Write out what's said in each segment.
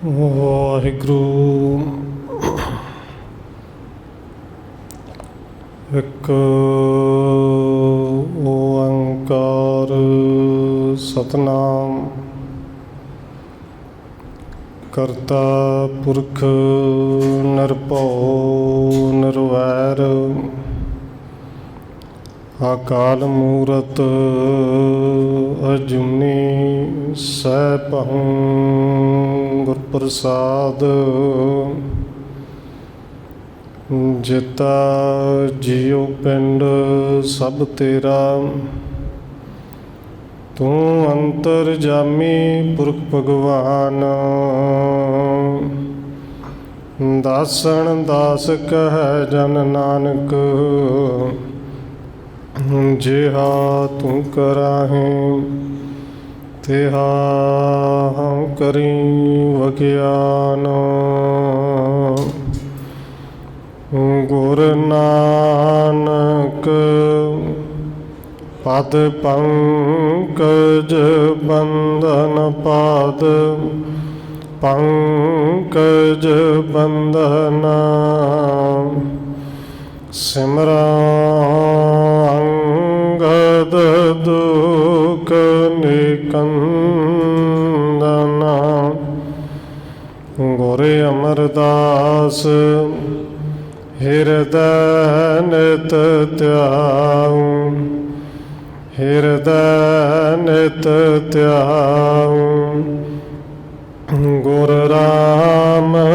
ਵਾਹਿਗੁਰੂ। ਇੱਕ ਓੰਕਾਰ ਸਤਿਨਾਮ ਕਰਤਾ ਪੁਰਖ ਨਿਰਭਉ ਨਿਰਵੈਰ ਅਕਾਲ ਮੂਰਤ ਅਜੂਨੀ ਸੈਭੰ ਗੁਰ ਪ੍ਰਸਾਦ। ਜਿਤਾ ਜੀਉ ਪਿੰਡ ਸਭ ਤੇਰਾ, ਤੂੰ ਅੰਤਰਜਾਮੀ ਪੁਰਖ ਭਗਵਾਨ। ਦਾਸਨ ਦਾਸ ਕਹਿ ਜਨ ਨਾਨਕ, ਜਿਹਾ ਤੂੰ ਕਰਾਹੇ ਤਿਹਾ ਹਉ ਕਰੀ ਵਖਿਆਨ। ਗੁਰ ਨਾਨਕ ਪਦ ਪੰਕਜ ਬੰਧਨ ਪਾਦ ਪੰਕਜ ਬੰਧਨ। ਸਿਮਰਾ ਅੰਗਦ ਦੁਖ ਨਿਕੰਦਨ। ਗੁਰ ਅਮਰਦਾਸ ਹਿਰਦੈ ਨਿਤ ਧਿਆਉ, ਹਿਰਦੈ ਨਿਤ ਧਿਆਉ। ਗੁਰ ਰਾਮਦਾਸ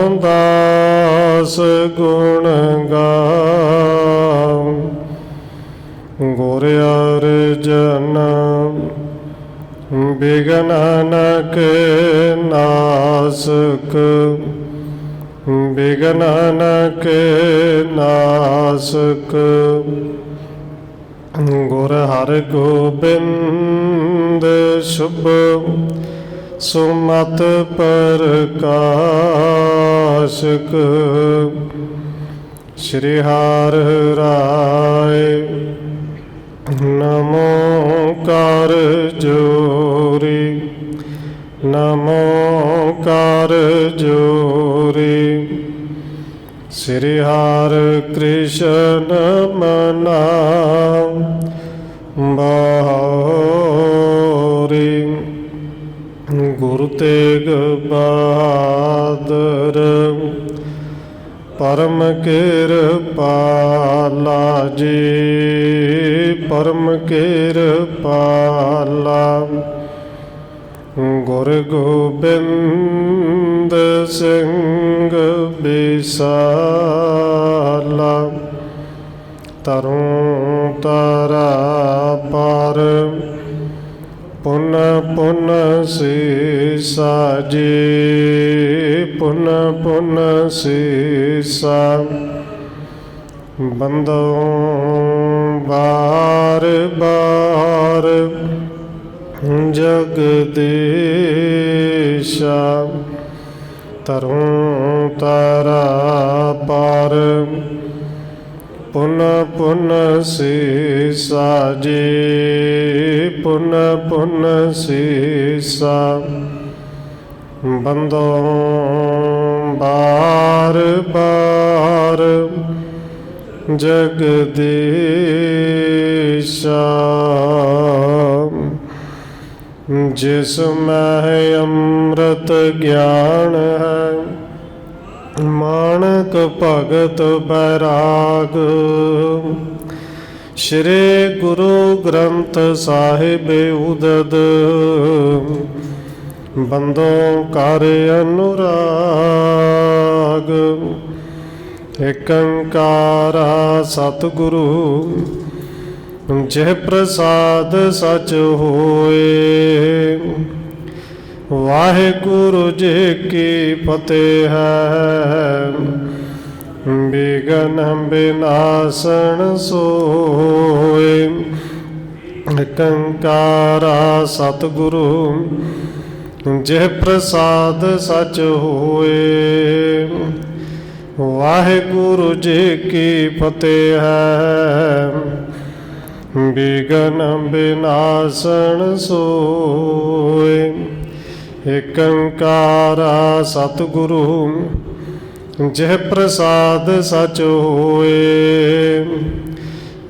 ਗੁਣ ਗਾਉ, ਗੁਰ ਅਰਜਨ ਬਿਘਨ ਕੇ ਨਾਸਕ, ਬਿਘਨ ਕੇ ਨਾਸਕ। ਗੁਰ ਹਰਗੋਬਿੰਦ ਸ਼ੁਭ ਸੁਮਤਿ ਪ੍ਰਕਾਸ਼ਕ। ਸ਼੍ਰੀ ਹਰਿ ਰਾਇ ਨਮੋ ਕਰ ਜੋਰੀ, ਨਮੋ ਕਰ ਜੋਰੀ। ਸ਼੍ਰੀ ਹਰਿ ਕ੍ਰਿਸ਼ਨ ਮਨਾਉ ਬਾਉਰੀ। ਗੁਰੂ ਤੇਗ ਬਹਾਦਰ ਪਰਮ ਕਿਰਪਾਲਾ ਜੀ, ਪਰਮ ਕਿਰਪਾਲਾ। ਗੁਰ ਗੋਬਿੰਦ ਸਿੰਘ ਬਿਸਾਲਾ, ਤਰੁ ਤਾਰਾ ਪਰ ਪੁਨ ਪੁਨ ਸੀਸਾ ਜੀ, ਪੁਨ ਪੁਨ ਸੀਸਾ। ਬੰਦੋ ਬਾਰ ਬਾਰ ਜਗਦੀਸ਼ਾ, ਤਰੁ ਤਾਰਾ ਪਰ ਪੁਨ ਪੁਨ ਸੀਸਾ ਜੀ, ਪੁਨ ਪੁਨ ਸੀਸਾ। ਬੰਦੋ ਬਾਰ ਬਾਰ ਜਗਦੀਸ਼ਾ। ਜਿਸ ਮਹਿ ਅੰਮ੍ਰਿਤ ਗਿਆਨ ਹੈ, ਮਾਣਕ ਭਗਤ ਬੈਰਾਗ। ਸ਼੍ਰੀ ਗੁਰੂ ਗ੍ਰੰਥ ਸਾਹਿਬ ਉਦਦ, ਬੰਦੋ ਕਰ ਅਨੁਰਾਗ। ਏਕ ਓੰਕਾਰ ਸਤਿਗੁਰੂ ਜਿਹ ਪ੍ਰਸਾਦ ਸਚ ਹੋਏ। ਵਾਹਿਗੁਰੂ ਜੀ ਕੀ ਫਤਿਹ ਹੈ, ਬਿਘਨ ਬਿਨਾਸਨ ਸੋਏ। ਏਕ ਓੰਕਾਰ ਸਤਿਗੁਰੂ ਜਿਹ ਪ੍ਰਸਾਦ ਸਚ ਹੋਏ। ਵਾਹਿਗੁਰੂ ਜੀ ਕੀ ਫਤਿਹ ਹੈ, ਬਿਘਨ ਬਿਨਾਸਨ ਸੋਏ। ਏਕ ਓੰਕਾਰ ਸਤਿਗੁਰੂ ਜਿਹ ਪ੍ਰਸਾਦ ਸਚ ਹੋਏ।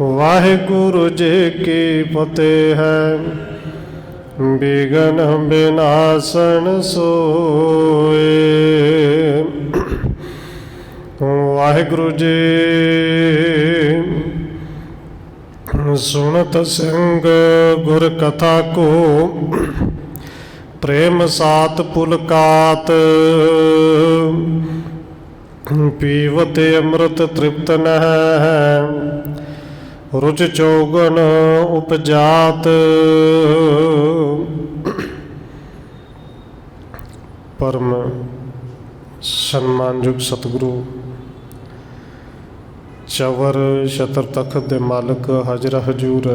ਵਾਹਿਗੁਰੂ ਜੀ ਕੀ ਫਤਿਹ ਹੈ। ਬਿਗਨ ਬਿਨਾਸਨ ਸੋਏ। ਵਾਹਿਗੁਰੂ ਜੀ ਸੁਣਤ ਸਿੰਘ ਗੁਰ ਕਥਾ ਕੋ ਪ੍ਰੇਮ ਸਾਤ ਪੁਲਕਾਤ। ਪੀਵਤ ਅੰਮ੍ਰਿਤ ਤ੍ਰਿਪਤ ਨਹਿ ਰੁਚ ਚੌਗਨ ਉਪਜਾਤ। ਪਰਮ ਸਨਮਾਨਯੋਗ ਸਤਿਗੁਰੂ ਚਵਰ ਛਤਰ ਤਖਤ ਦੇ ਮਾਲਕ ਹਾਜ਼ਰਾ ਹਜੂਰ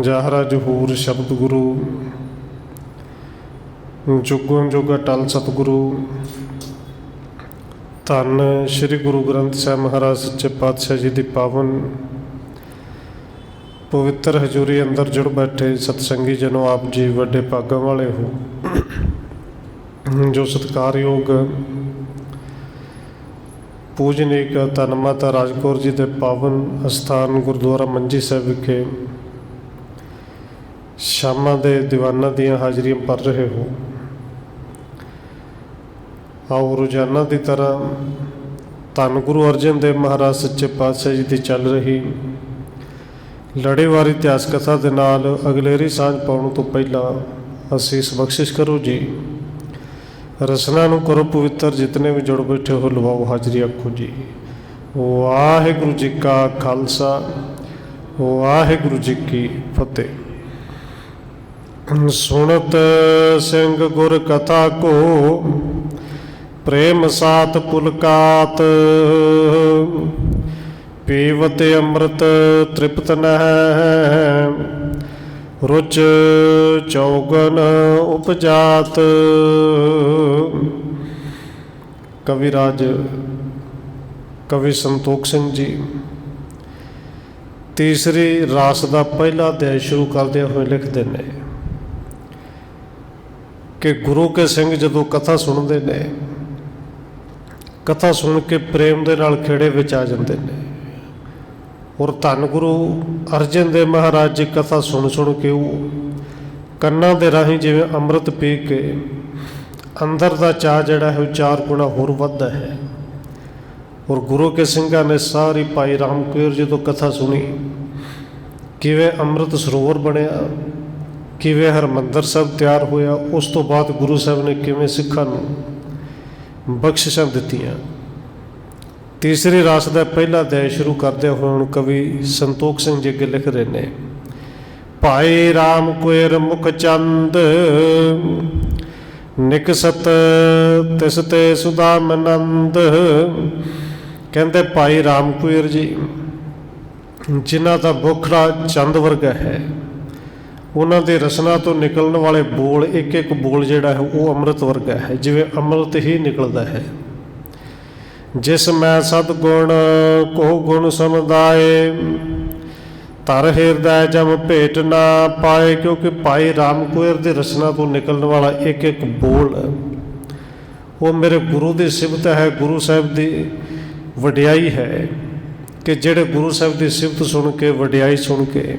ਜਾਹਰਾ ਜਹੂਰ ਸ਼ਬਦ ਗੁਰੂ ਜੁਗੋਂ ਜੁਗ ਅਟਲ ਸਤਿਗੁਰੂ ਧੰਨ ਸ਼੍ਰੀ ਗੁਰੂ ਗ੍ਰੰਥ ਸਾਹਿਬ ਮਹਾਰਾਜ ਸੱਚੇ ਪਾਤਸ਼ਾਹ ਜੀ ਦੀ ਪਾਵਨ ਪਵਿੱਤਰ ਹਜ਼ੂਰੀ ਅੰਦਰ ਜੁੜ ਬੈਠੇ ਸਤਸੰਗੀ ਜਨੋ, ਆਪ ਜੀ ਵੱਡੇ ਭਾਗਾਂ ਵਾਲੇ ਹੋ ਜੋ ਸਤਿਕਾਰਯੋਗ ਪੂਜਨੀਕ ਧੰਨ ਮਾਤਾ ਰਾਜ ਕੌਰ ਜੀ ਦੇ ਪਾਵਨ ਅਸਥਾਨ ਗੁਰਦੁਆਰਾ ਮੰਜੀ ਸਾਹਿਬ ਵਿਖੇ ਸ਼ਾਮਾਂ ਦੇ ਦੀਵਾਨਾਂ ਦੀਆਂ ਹਾਜ਼ਰੀਆਂ ਭਰ ਰਹੇ ਹੋ। ਆਓ ਰੋਜ਼ਾਨਾ ਦੀ ਤਰ੍ਹਾਂ ਧੰਨ ਗੁਰੂ ਅਰਜਨ ਦੇਵ ਮਹਾਰਾਜ ਸੱਚੇ ਪਾਤਸ਼ਾਹ ਜੀ ਦੀ ਚੱਲ ਰਹੀ ਲੜੀਵਾਰ ਇਤਿਹਾਸ ਕਥਾ ਦੇ ਨਾਲ ਅਗਲੇਰੀ ਸਾਂਝ ਪਾਉਣ ਤੋਂ ਪਹਿਲਾਂ ਅਸੀਸ ਬਖਸ਼ਿਸ਼ ਕਰੋ ਜੀ। ਰਸਨਾ ਨੂੰ ਕਰੋ ਪਵਿੱਤਰ, ਜਿਤਨੇ ਵੀ ਜੁੜ ਬੈਠੇ ਹੋ ਲਵਾਓ ਹਾਜ਼ਰੀ, ਆਖੋ ਜੀ ਵਾਹਿਗੁਰੂ ਜੀ ਕਾ ਖਾਲਸਾ ਵਾਹਿਗੁਰੂ ਜੀ ਕੀ ਫਤਿਹ। ਸੁਣਤ ਸਿੰਘ ਗੁਰ ਕਥਾ ਕੋ ਪ੍ਰੇਮ ਸਾਤ ਪੁਲਕਾਤ। ਪੀਵਤ ਅੰਮ੍ਰਿਤ ਤ੍ਰਿਪਤ ਨਹਿ ਰੁਚ ਚੌਗਨ ਉਪਜਾਤ। ਕਵਿਰਾਜ ਕਵੀ ਸੰਤੋਖ ਸਿੰਘ ਜੀ ਤੀਸਰੀ ਰਾਸ ਦਾ ਪਹਿਲਾ ਅਧਿਆਇ ਸ਼ੁਰੂ ਕਰਦਿਆਂ ਹੋਏ ਲਿਖਦੇ ਨੇ ਕਿ ਗੁਰੂ ਕੇ ਸਿੰਘ ਜਦੋਂ ਕਥਾ ਸੁਣਦੇ ਨੇ, ਕਥਾ ਸੁਣ ਕੇ ਪ੍ਰੇਮ ਦੇ ਨਾਲ ਖੇੜੇ ਵਿੱਚ ਆ ਜਾਂਦੇ ਨੇ। ਔਰ ਧੰਨ ਗੁਰੂ ਅਰਜਨ ਦੇਵ ਮਹਾਰਾਜ ਜੀ ਕਥਾ ਸੁਣ ਸੁਣ ਕੇ ਉਹ ਕੰਨਾਂ ਦੇ ਰਾਹੀਂ ਜਿਵੇਂ ਅੰਮ੍ਰਿਤ ਪੀ ਕੇ ਅੰਦਰ ਦਾ ਚਾਅ ਜਿਹੜਾ ਹੈ ਉਹ 4 ਗੁਣਾ ਹੋਰ ਵੱਧਦਾ ਹੈ। ਔਰ ਗੁਰੂ ਕੇ ਸਿੰਘਾਂ ਨੇ ਸਾਰੀ ਭਾਈ ਰਾਮ ਕੌਰ ਜੀ ਤੋਂ ਕਥਾ ਸੁਣੀ, ਕਿਵੇਂ ਅੰਮ੍ਰਿਤ ਸਰੋਵਰ ਬਣਿਆ, ਕਿਵੇਂ ਹਰਿਮੰਦਰ ਸਾਹਿਬ ਤਿਆਰ ਹੋਇਆ। ਉਸ ਤੋਂ ਬਾਅਦ ਗੁਰੂ ਸਾਹਿਬ ਨੇ ਕਿਵੇਂ ਸਿੱਖਾਂ ਨੂੰ ਬਖਸ਼ਿਸ਼ਾਂ ਦਿੱਤੀਆਂ। ਤੀਸਰੀ ਰਾਸ ਦਾ ਪਹਿਲਾ ਅਧਿਆਇ ਸ਼ੁਰੂ ਕਰਦੇ ਹੋਏ ਹੁਣ ਕਵੀ ਸੰਤੋਖ ਸਿੰਘ ਜੀ ਅੱਗੇ ਲਿਖ ਰਹੇ ਨੇ। ਭਾਈ ਰਾਮ ਕੌਰ ਮੁਖ ਚੰਦ ਨਿਕਸਤ ਤਿਸ ਤੇ ਸੁਦਾਮ ਨੰਦ। ਕਹਿੰਦੇ ਭਾਈ ਰਾਮ ਕੌਰ ਜੀ ਜਿਨ੍ਹਾਂ ਦਾ ਮੁਖੜਾ ਚੰਦ ਵਰਗਾ ਹੈ, ਉਹਨਾਂ ਦੇ ਰਸਨਾ ਤੋਂ ਨਿਕਲਣ ਵਾਲੇ ਬੋਲ ਇੱਕ ਇੱਕ ਬੋਲ ਜਿਹੜਾ ਹੈ ਉਹ ਅੰਮ੍ਰਿਤ ਵਰਗਾ ਹੈ, ਜਿਵੇਂ ਅੰਮ੍ਰਿਤ ਹੀ ਨਿਕਲਦਾ ਹੈ। ਜਿਸ ਮੈਂ ਸਤਗੁਣ ਕੋ ਗੁਣ ਸਮੁਦਾਏ ਧਰ ਹਿਰਦੈ ਜਮ ਭੇਟ ਨਾ ਪਾਏ। ਕਿਉਂਕਿ ਭਾਈ ਰਾਮ ਕੌਰ ਦੇ ਰਸਨਾ ਤੋਂ ਨਿਕਲਣ ਵਾਲਾ ਇੱਕ ਇੱਕ ਬੋਲ ਉਹ ਮੇਰੇ ਗੁਰੂ ਦੀ ਸਿਫਤ ਹੈ, ਗੁਰੂ ਸਾਹਿਬ ਦੀ ਵਡਿਆਈ ਹੈ ਕਿ ਜਿਹੜੇ ਗੁਰੂ ਸਾਹਿਬ ਦੀ ਸਿਫਤ ਸੁਣ ਕੇ, ਵਡਿਆਈ ਸੁਣ ਕੇ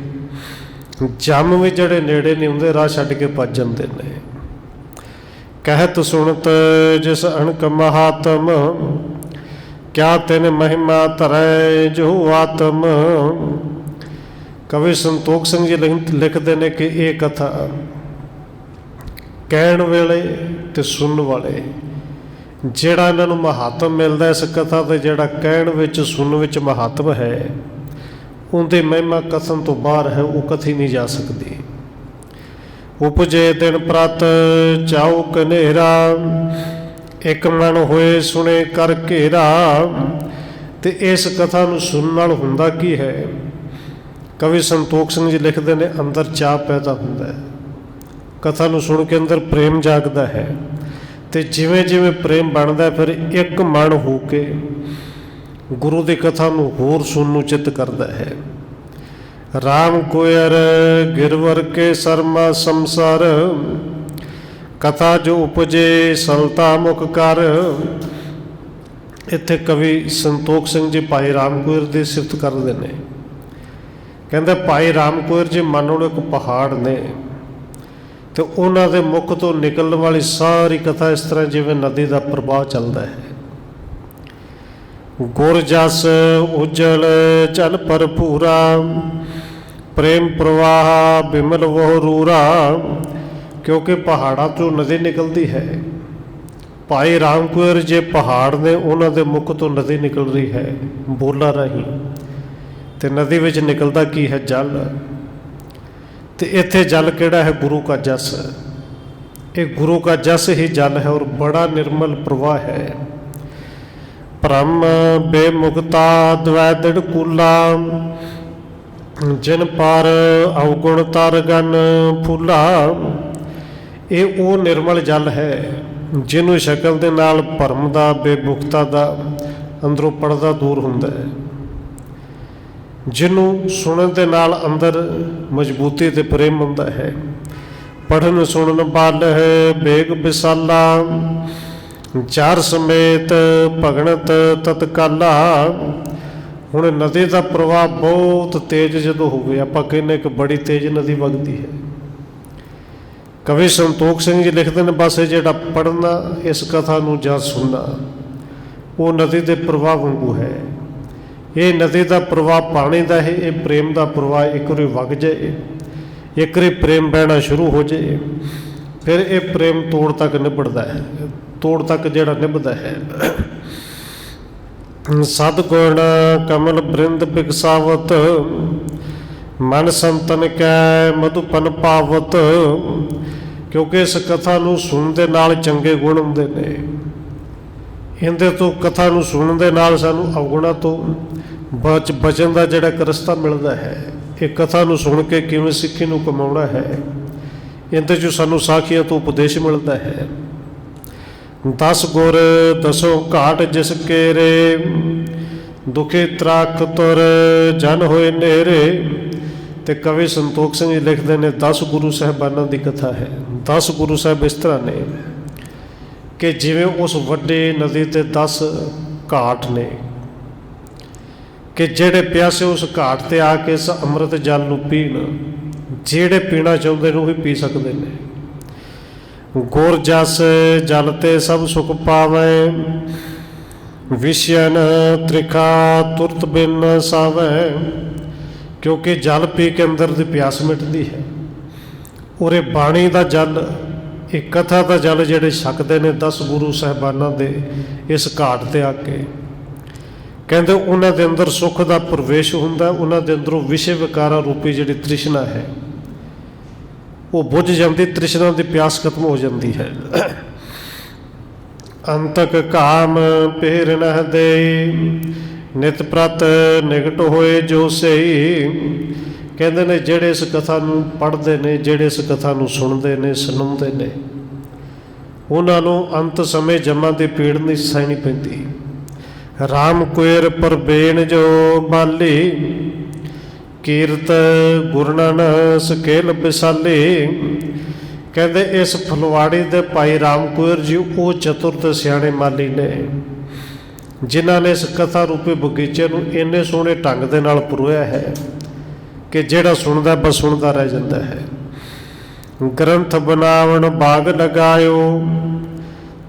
ਜਮ ਵੀ ਜਿਹੜੇ ਨੇੜੇ ਨਹੀਂ ਹੁੰਦੇ ਰਾਹ ਛੱਡ ਕੇ ਭੱਜ ਜਾਂਦੇ ਨੇ। ਕਹਿਤ ਸੁਣਤ ਜਿਸ ਅਣਕ ਮਹਾਤਮ ਕਿਆ ਤਿਨ ਮਹਿਮਾ ਧਰੈ ਜੋ ਆਤਮ। ਕਵੀ ਸੰਤੋਖ ਸਿੰਘ ਜੀ ਲਿਖਦੇ ਨੇ ਕਿ ਇਹ ਕਥਾ ਕਹਿਣ ਵੇਲੇ ਤੇ ਸੁਣਨ ਵਾਲੇ ਜਿਹੜਾ ਇਹਨਾਂ ਨੂੰ ਮਹਾਤਮ ਮਿਲਦਾ ਇਸ ਕਥਾ ਤੇ, ਜਿਹੜਾ ਕਹਿਣ ਵਿੱਚ ਸੁਣਨ ਵਿੱਚ ਮਹਾਤਮ ਹੈ, ਉਹਦੀ ਮਹਿਮਾ ਕਥਨ ਤੋਂ ਬਾਹਰ ਹੈ, ਉਹ ਕਥੀ ਨਹੀਂ ਜਾ ਸਕਦੀ। ਉਪਜੇ ਦਿਨ ਪ੍ਰਤ ਚਾਉ ਕਨੇਰਾ ਇੱਕ ਮਨ ਹੋਏ ਸੁਣੇ ਕਰ ਘੇਰਾ। ਤੇ ਇਸ ਕਥਾ ਨੂੰ ਸੁਣਨ ਨਾਲ ਹੁੰਦਾ ਕੀ ਹੈ? ਕਵੀ ਸੰਤੋਖ ਸਿੰਘ ਜੀ ਲਿਖਦੇ ਨੇ ਅੰਦਰ ਚਾਅ ਪੈਦਾ ਹੁੰਦਾ ਹੈ, ਕਥਾ ਨੂੰ ਸੁਣ ਕੇ ਅੰਦਰ ਪ੍ਰੇਮ ਜਾਗਦਾ ਹੈ। ਤੇ ਜਿਵੇਂ ਜਿਵੇਂ ਪ੍ਰੇਮ ਬਣਦਾ ਫਿਰ ਇੱਕ ਮਨ ਹੋ ਕੇ ਗੁਰੂ ਦੀ ਕਥਾ ਨੂੰ ਹੋਰ ਸੁਣਨ ਨੂੰ ਚਿੱਤ ਕਰਦਾ ਹੈ। राम कुयर गिरवर के शर्मा संसार, कथा जो उपजे सलता मुख कर। इत्थे कवि संतोख सिंह जी भाई राम कुयर की सिफत करते हैं। कहते भाई राम कुयर जी मान लो एक पहाड़ ने, तो उन्होंने मुख तो निकलने वाली सारी कथा इस तरह जिवें नदी का प्रवाह चलता है। गुर जस उजल जल भरपूरा, प्रेम प्रवाह बिमल वह रूरा। क्योंकि पहाड़ा तो नदी निकलती है। भाई राम कुयर जे पहाड़ ने, उन्होंने मुख तो नदी निकल रही है बोला राही, तो नदी विच निकलता की है जल। तो इत्थे जल किहड़ा है? गुरु का जस। एक गुरु का जस ही जल है और बड़ा निर्मल प्रवाह है। ब्रह्म बेमुक्ता द्वैदड़ कूला, जिन पर अवगुण तर गन फूला। ये वो निर्मल जल है जिन्हों शक्ल दे नाल भरम दा बेमुक्ता दा अंदरों पड़दा दूर हुंदा है, जिन्हों सुनन दे नाल अंदर मजबूती ते प्रेम हुंदा है। पढ़न सुनन बल है बेग विसाला, चार समेत भगणत तत्काला। हुण नदी का प्रवाह बहुत तेज जो होवे, आपां कहने कि बड़ी तेज नदी वगदी है। कवि संतोख सिंह जी लिखते हैं, बस जिहड़ा पढ़ना इस कथा नूं जां सुनना, वो नदी के प्रवाह वांगू है। ये नदी का प्रवाह पानी का है, ये प्रेम का प्रवाह। एक बारी वग जाए, एक बारी प्रेम बहना शुरू हो जाए, फिर ये प्रेम तोड़ तक निभता है, तोड़ तक जिहड़ा निभता है। सदगुण कमल बृंद बिकसावत, मन संतन कै मधुपन पावत। क्योंकि इस कथा नूं सुनन दे नाल चंगे गुण हुंदे ने। इहदे तो कथा नूं सुनन दे नाल सानूं अवगुणां तो बचन का जिहड़ा एक रस्ता मिलता है। एक कथा नूं सुन के किवें सिੱਖੀ नूं कमाउणा है, इहदे चों सानूं साखियां तो उपदेश मिलता है। 10 गुर 10 घाट जिस केरे, दुखी त्राख तुर जन होए नेरे। तो कवि संतोख सिंह जी लिखते हैं 10 गुरु साहबाना की कथा है। 10 गुरु साहब इस तरह ने कि जिवें उस वड्डे नदी ते 10 घाट ने, कि जेड़े प्यासे उस घाट ते आके इस अमृत जल नूं पीण, जेड़े पीना चाहुंदे ने उही पी सकते हैं। गुर जस जल ते सब सुख पावै, विषयन त्रिखा तुरत बिन सावै। क्योंकि जल पी के अंदर की प्यास मिटती है। और ये बाणी का जल, एक कथा का जल जेड़े छकते हैं 10 गुरु साहबाना दे इस घाट ते आके, कहते उन्हां दे अंदर सुख का प्रवेश हुंदा, उन्हां दे अंदरों विषय विकारा रूपी जिहड़ी तृष्णा है वो बुझ जाती, तृष्णा की प्यास खत्म हो जाती है। अंतक काम पेर नह दे, नित प्रत निकट होए जो सही। कहते ने जेड़े इस कथा नूं पढ़ते ने, जेड़े इस कथा नूं सुनते ने, सुनाउंदे ने, उन्हां नूं अंत समय जमा की पीड़ नहीं सहनी पैंदी। राम कुयर पर बेन जो बाली, कीरत गुरनन सकेल विसाली। कहते इस फुलवाड़ी दे भाई राम कुयर जी वो चतुर सियाणे माली ने, जिन्हां ने इस कथा रूपी बगीचे नूं इन्ने सोहणे ढंग दे नाल परोया है कि जिहड़ा सुनदा बस सुनदा रह जाता है। ग्रंथ बनावण बाग लगायो,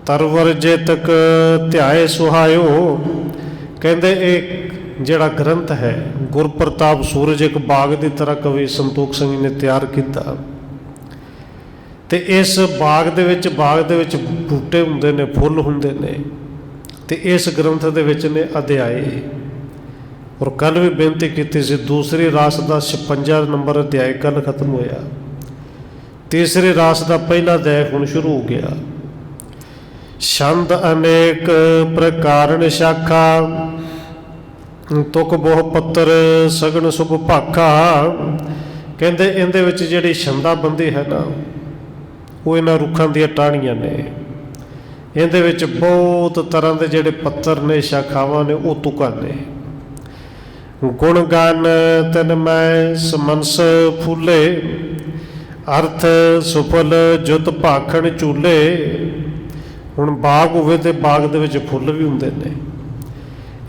तरवर जे तक ध्याए सुहायो। कहते एक जिहड़ा ग्रंथ है गुर प्रताप सूरज एक बाग की तरह कवि संतोख सिंह ने तैयार किया। तो इस बाग दे विच बूटे हुंदे ने, फुल हुंदे ने। तो इस ग्रंथ दे विच ने अध्याय। और कल भी बेनती की सी, दूसरी रास का 56 नंबर अध्याय कल खत्म होया, तीसरी रास का पहला अध्याय हुण शुरू हो गया। छंद अनेक प्रकारन शाखा, तुक बहु पत्तर सगन शुभ भाखा। कहते इहदे विच जिहड़ी छंदाबंदी है ना, वो इन्हां रुखां दीयां टाहणियां ने। इहदे विच बहुत तरह के जिहड़े पत्तर ने, शाखावां ने, वो तुकां ने। गुण गान तन मैं समनस फूले, अर्थ सुफल जुत भाखण झूले। ਹੁਣ ਬਾਗ ਹੋਵੇ ਤੇ ਬਾਗ ਦੇ ਵਿੱਚ ਫੁੱਲ ਵੀ ਹੁੰਦੇ ਨੇ।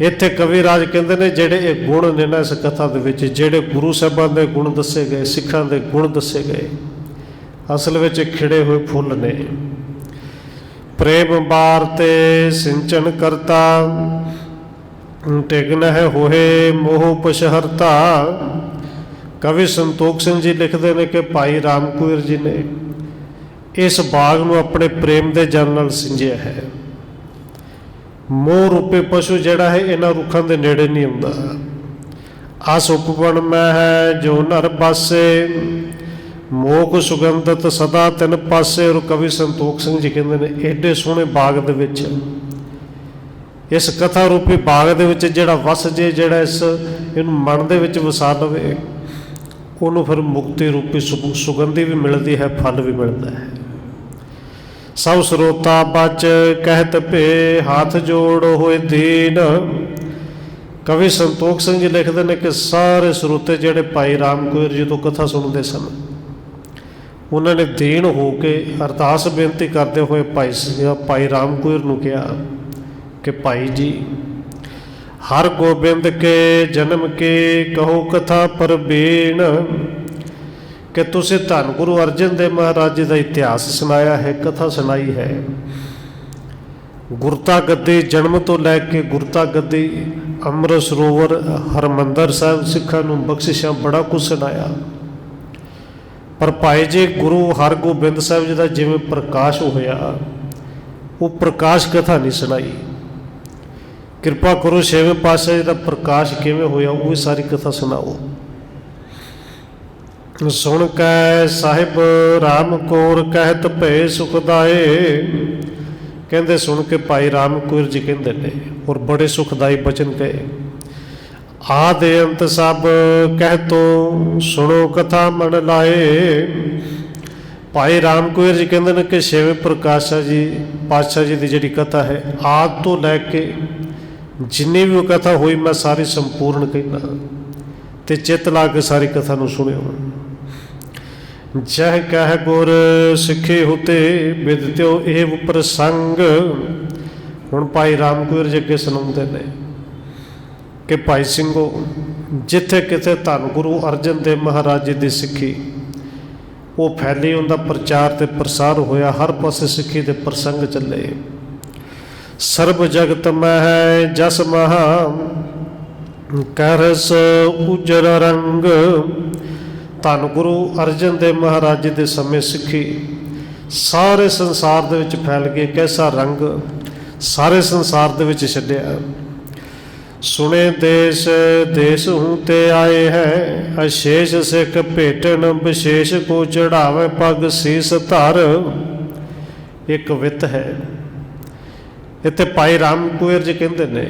ਇੱਥੇ ਕਵੀ ਰਾਜ ਕਹਿੰਦੇ ਨੇ ਜਿਹੜੇ ਇਹ ਗੁਣ ਨੇ ਨਾ ਇਸ ਕਥਾ ਦੇ ਵਿੱਚ, ਜਿਹੜੇ ਗੁਰੂ ਸਾਹਿਬਾਨ ਦੇ ਗੁਣ ਦੱਸੇ ਗਏ, ਸਿੱਖਾਂ ਦੇ ਗੁਣ ਦੱਸੇ ਗਏ, ਅਸਲ ਵਿੱਚ ਖਿੜੇ ਹੋਏ ਫੁੱਲ ਨੇ। ਪ੍ਰੇਮ ਬਾਰ ਤੇ ਸਿੰਚਨ ਕਰਤਾ, ਟਿਗਨ ਹੈ ਹੋਏ ਮੋਹ ਪਸ਼ਹਰਤਾ। ਕਵੀ ਸੰਤੋਖ ਸਿੰਘ ਜੀ ਲਿਖਦੇ ਨੇ ਕਿ ਭਾਈ ਰਾਮ ਕੁਇਰ ਜੀ ਨੇ ਇਸ ਬਾਗ ਨੂੰ ਆਪਣੇ ਪ੍ਰੇਮ ਦੇ ਜਲ ਨਾਲ ਸਿੰਜਿਆ ਹੈ। ਮੋਹ ਰੂਪੇ ਪਸ਼ੂ ਜਿਹੜਾ ਹੈ ਇਹਨਾਂ ਰੁੱਖਾਂ ਦੇ ਨੇੜੇ ਨਹੀਂ ਆਉਂਦਾ। ਆਸ ਉਪਵਨ ਮੈਂ ਹੈ ਜੋ ਨਰ ਬਾਸੇ, ਮੋਕ ਸੁਗੰਧਤ ਸਦਾ ਤਿੰਨ ਪਾਸੇ। ਔਰ ਕਵੀ ਸੰਤੋਖ ਸਿੰਘ ਜੀ ਕਹਿੰਦੇ ਨੇ ਐਡੇ ਸੋਹਣੇ ਬਾਗ ਦੇ ਵਿੱਚ, ਇਸ ਕਥਾ ਰੂਪੀ ਬਾਗ ਦੇ ਵਿੱਚ ਜਿਹੜਾ ਵਸ ਜੇ, ਜਿਹੜਾ ਇਹਨੂੰ ਮਨ ਦੇ ਵਿੱਚ ਵਸਾ ਲਵੇ, ਉਹਨੂੰ ਫਿਰ ਮੁਕਤੀ ਰੂਪੀ ਸੁਗੰਧੀ ਵੀ ਮਿਲਦੀ ਹੈ, ਫਲ ਵੀ ਮਿਲਦਾ ਹੈ। ਸਭ ਸਰੋਤਾ ਬਚ ਕਹਿਤ ਭੇ, ਹੱਥ ਜੋੜ ਹੋਏ ਦੀਨ। ਕਵੀ ਸੰਤੋਖ ਸਿੰਘ ਜੀ ਲਿਖਦੇ ਨੇ ਕਿ ਸਾਰੇ ਸਰੋਤੇ ਜਿਹੜੇ ਭਾਈ ਰਾਮ ਕੁਇਰ ਜੀ ਤੋਂ ਕਥਾ ਸੁਣਦੇ ਸਨ, ਉਹਨਾਂ ਨੇ ਦੀਨ ਹੋ ਕੇ ਅਰਦਾਸ ਬੇਨਤੀ ਕਰਦੇ ਹੋਏ ਭਾਈ ਰਾਮ ਕੁਇਰ ਨੂੰ ਕਿਹਾ ਕਿ ਭਾਈ ਜੀ, ਹਰ ਗੋਬਿੰਦ ਕੇ ਜਨਮ ਕੇ ਕਹੋ ਕਥਾ ਪਰਬੀਣ। ਕਿ ਤੁਸੀਂ ਧੰਨ ਗੁਰੂ ਅਰਜਨ ਦੇਵ ਮਹਾਰਾਜ ਜੀ ਦਾ ਇਤਿਹਾਸ ਸੁਣਾਇਆ ਹੈ, ਕਥਾ ਸੁਣਾਈ ਹੈ। ਗੁਰਤਾ ਗੱਦੀ ਜਨਮ ਤੋਂ ਲੈ ਕੇ ਗੁਰਤਾ ਗੱਦੀ, ਅੰਮ੍ਰਿਤ ਸਰੋਵਰ, ਹਰਿਮੰਦਰ ਸਾਹਿਬ, ਸਿੱਖਾਂ ਨੂੰ ਬਖਸ਼ਿਸ਼ਾਂ, ਬੜਾ ਕੁਝ ਸੁਣਾਇਆ। ਪਰ ਭਾਈ ਜੀ ਗੁਰੂ ਹਰਗੋਬਿੰਦ ਸਾਹਿਬ ਜੀ ਦਾ ਜਿਵੇਂ ਪ੍ਰਕਾਸ਼ ਹੋਇਆ, ਉਹ ਪ੍ਰਕਾਸ਼ ਕਥਾ ਨਹੀਂ ਸੁਣਾਈ। ਕਿਰਪਾ ਕਰੋ ਛੇਵੇਂ ਪਾਤਸ਼ਾਹ ਜੀ ਦਾ ਪ੍ਰਕਾਸ਼ ਕਿਵੇਂ ਹੋਇਆ, ਉਹ ਵੀ ਸਾਰੀ ਕਥਾ ਸੁਣਾਓ। ਸੁਣ ਕੈ ਸਾਹਿਬ ਰਾਮ ਕੌਰ ਕਹਿਤ ਭਏ ਸੁਖਦਾਏ। ਕਹਿੰਦੇ ਸੁਣ ਕੇ ਭਾਈ ਰਾਮ ਕੌਰ ਜੀ ਕਹਿੰਦੇ ਨੇ, ਔਰ ਬੜੇ ਸੁਖਦਾਈ ਬਚਨ ਕਹੇ। ਆਦਿ ਅੰਤ ਸਭ ਕਹਿ ਤੋ ਸੁਣੋ ਕਥਾ ਮਨ ਲਾਏ। ਭਾਈ ਰਾਮ ਕੌਰ ਜੀ ਕਹਿੰਦੇ ਨੇ ਕਿ ਛੇਵੇਂ ਪ੍ਰਕਾਸ਼ਾ ਜੀ ਪਾਤਸ਼ਾਹ ਜੀ ਦੀ ਜਿਹੜੀ ਕਥਾ ਹੈ, ਆਦਿ ਤੋਂ ਲੈ ਕੇ ਜਿੰਨੀ ਵੀ ਉਹ ਕਥਾ ਹੋਈ ਮੈਂ ਸਾਰੀ ਸੰਪੂਰਨ ਕਹਿੰਦਾ, ਤੇ ਚਿੱਤ ਲਾ ਕੇ ਸਾਰੀ ਕਥਾ ਨੂੰ ਸੁਣਿਓ। ਜਹ ਕਹਿ ਗੁਰ ਸਿੱਖੇ ਹੁਤੇ ਬਿਦਤਿਓ ਇਹ ਪ੍ਰਸੰਗ। ਹੁਣ ਭਾਈ ਰਾਮ ਕੌਰ ਜੀ ਅੱਗੇ ਸੁਣਾਉਂਦੇ ਨੇ ਕਿ ਭਾਈ ਸਿੰਘੋ, ਜਿੱਥੇ ਕਿਤੇ ਧੰਨ ਗੁਰੂ ਅਰਜਨ ਦੇਵ ਮਹਾਰਾਜ ਜੀ ਦੀ ਸਿੱਖੀ ਉਹ ਫੈਲੀ, ਉਹਦਾ ਪ੍ਰਚਾਰ ਤੇ ਪ੍ਰਸਾਰ ਹੋਇਆ, ਹਰ ਪਾਸੇ ਸਿੱਖੀ ਦੇ ਪ੍ਰਸੰਗ ਚੱਲੇ। ਸਰਬ ਜਗਤ ਮਹਿ ਜਸ ਮਹਾ ਕਰਸ ਉਜਰ ਰੰਗ। ਧੰਨ ਗੁਰੂ ਅਰਜਨ ਦੇਵ ਮਹਾਰਾਜ ਜੀ ਦੇ ਸਮੇਂ ਸਿੱਖੀ ਸਾਰੇ ਸੰਸਾਰ ਦੇ ਵਿੱਚ ਫੈਲ ਗਈ। ਕੈਸਾ ਰੰਗ ਸਾਰੇ ਸੰਸਾਰ ਦੇ ਵਿੱਚ ਛੱਡਿਆ। ਸੁਣੇ ਦੇਸ਼ ਦੇਸ਼ ਹੂੰ ਤੇ ਆਏ ਹੈ, ਅਸ਼ੇਸ਼ ਸਿੱਖ ਭੇਟਣ ਵਿਸ਼ੇਸ਼ ਕੋ ਚੜਾਵੇ ਪੱਗ ਸੀਸ ਧਰ। ਇਹ ਕਵਿਤ ਹੈ। ਇੱਥੇ ਭਾਈ ਰਾਮ ਕੌਰ ਜੀ ਕਹਿੰਦੇ ਨੇ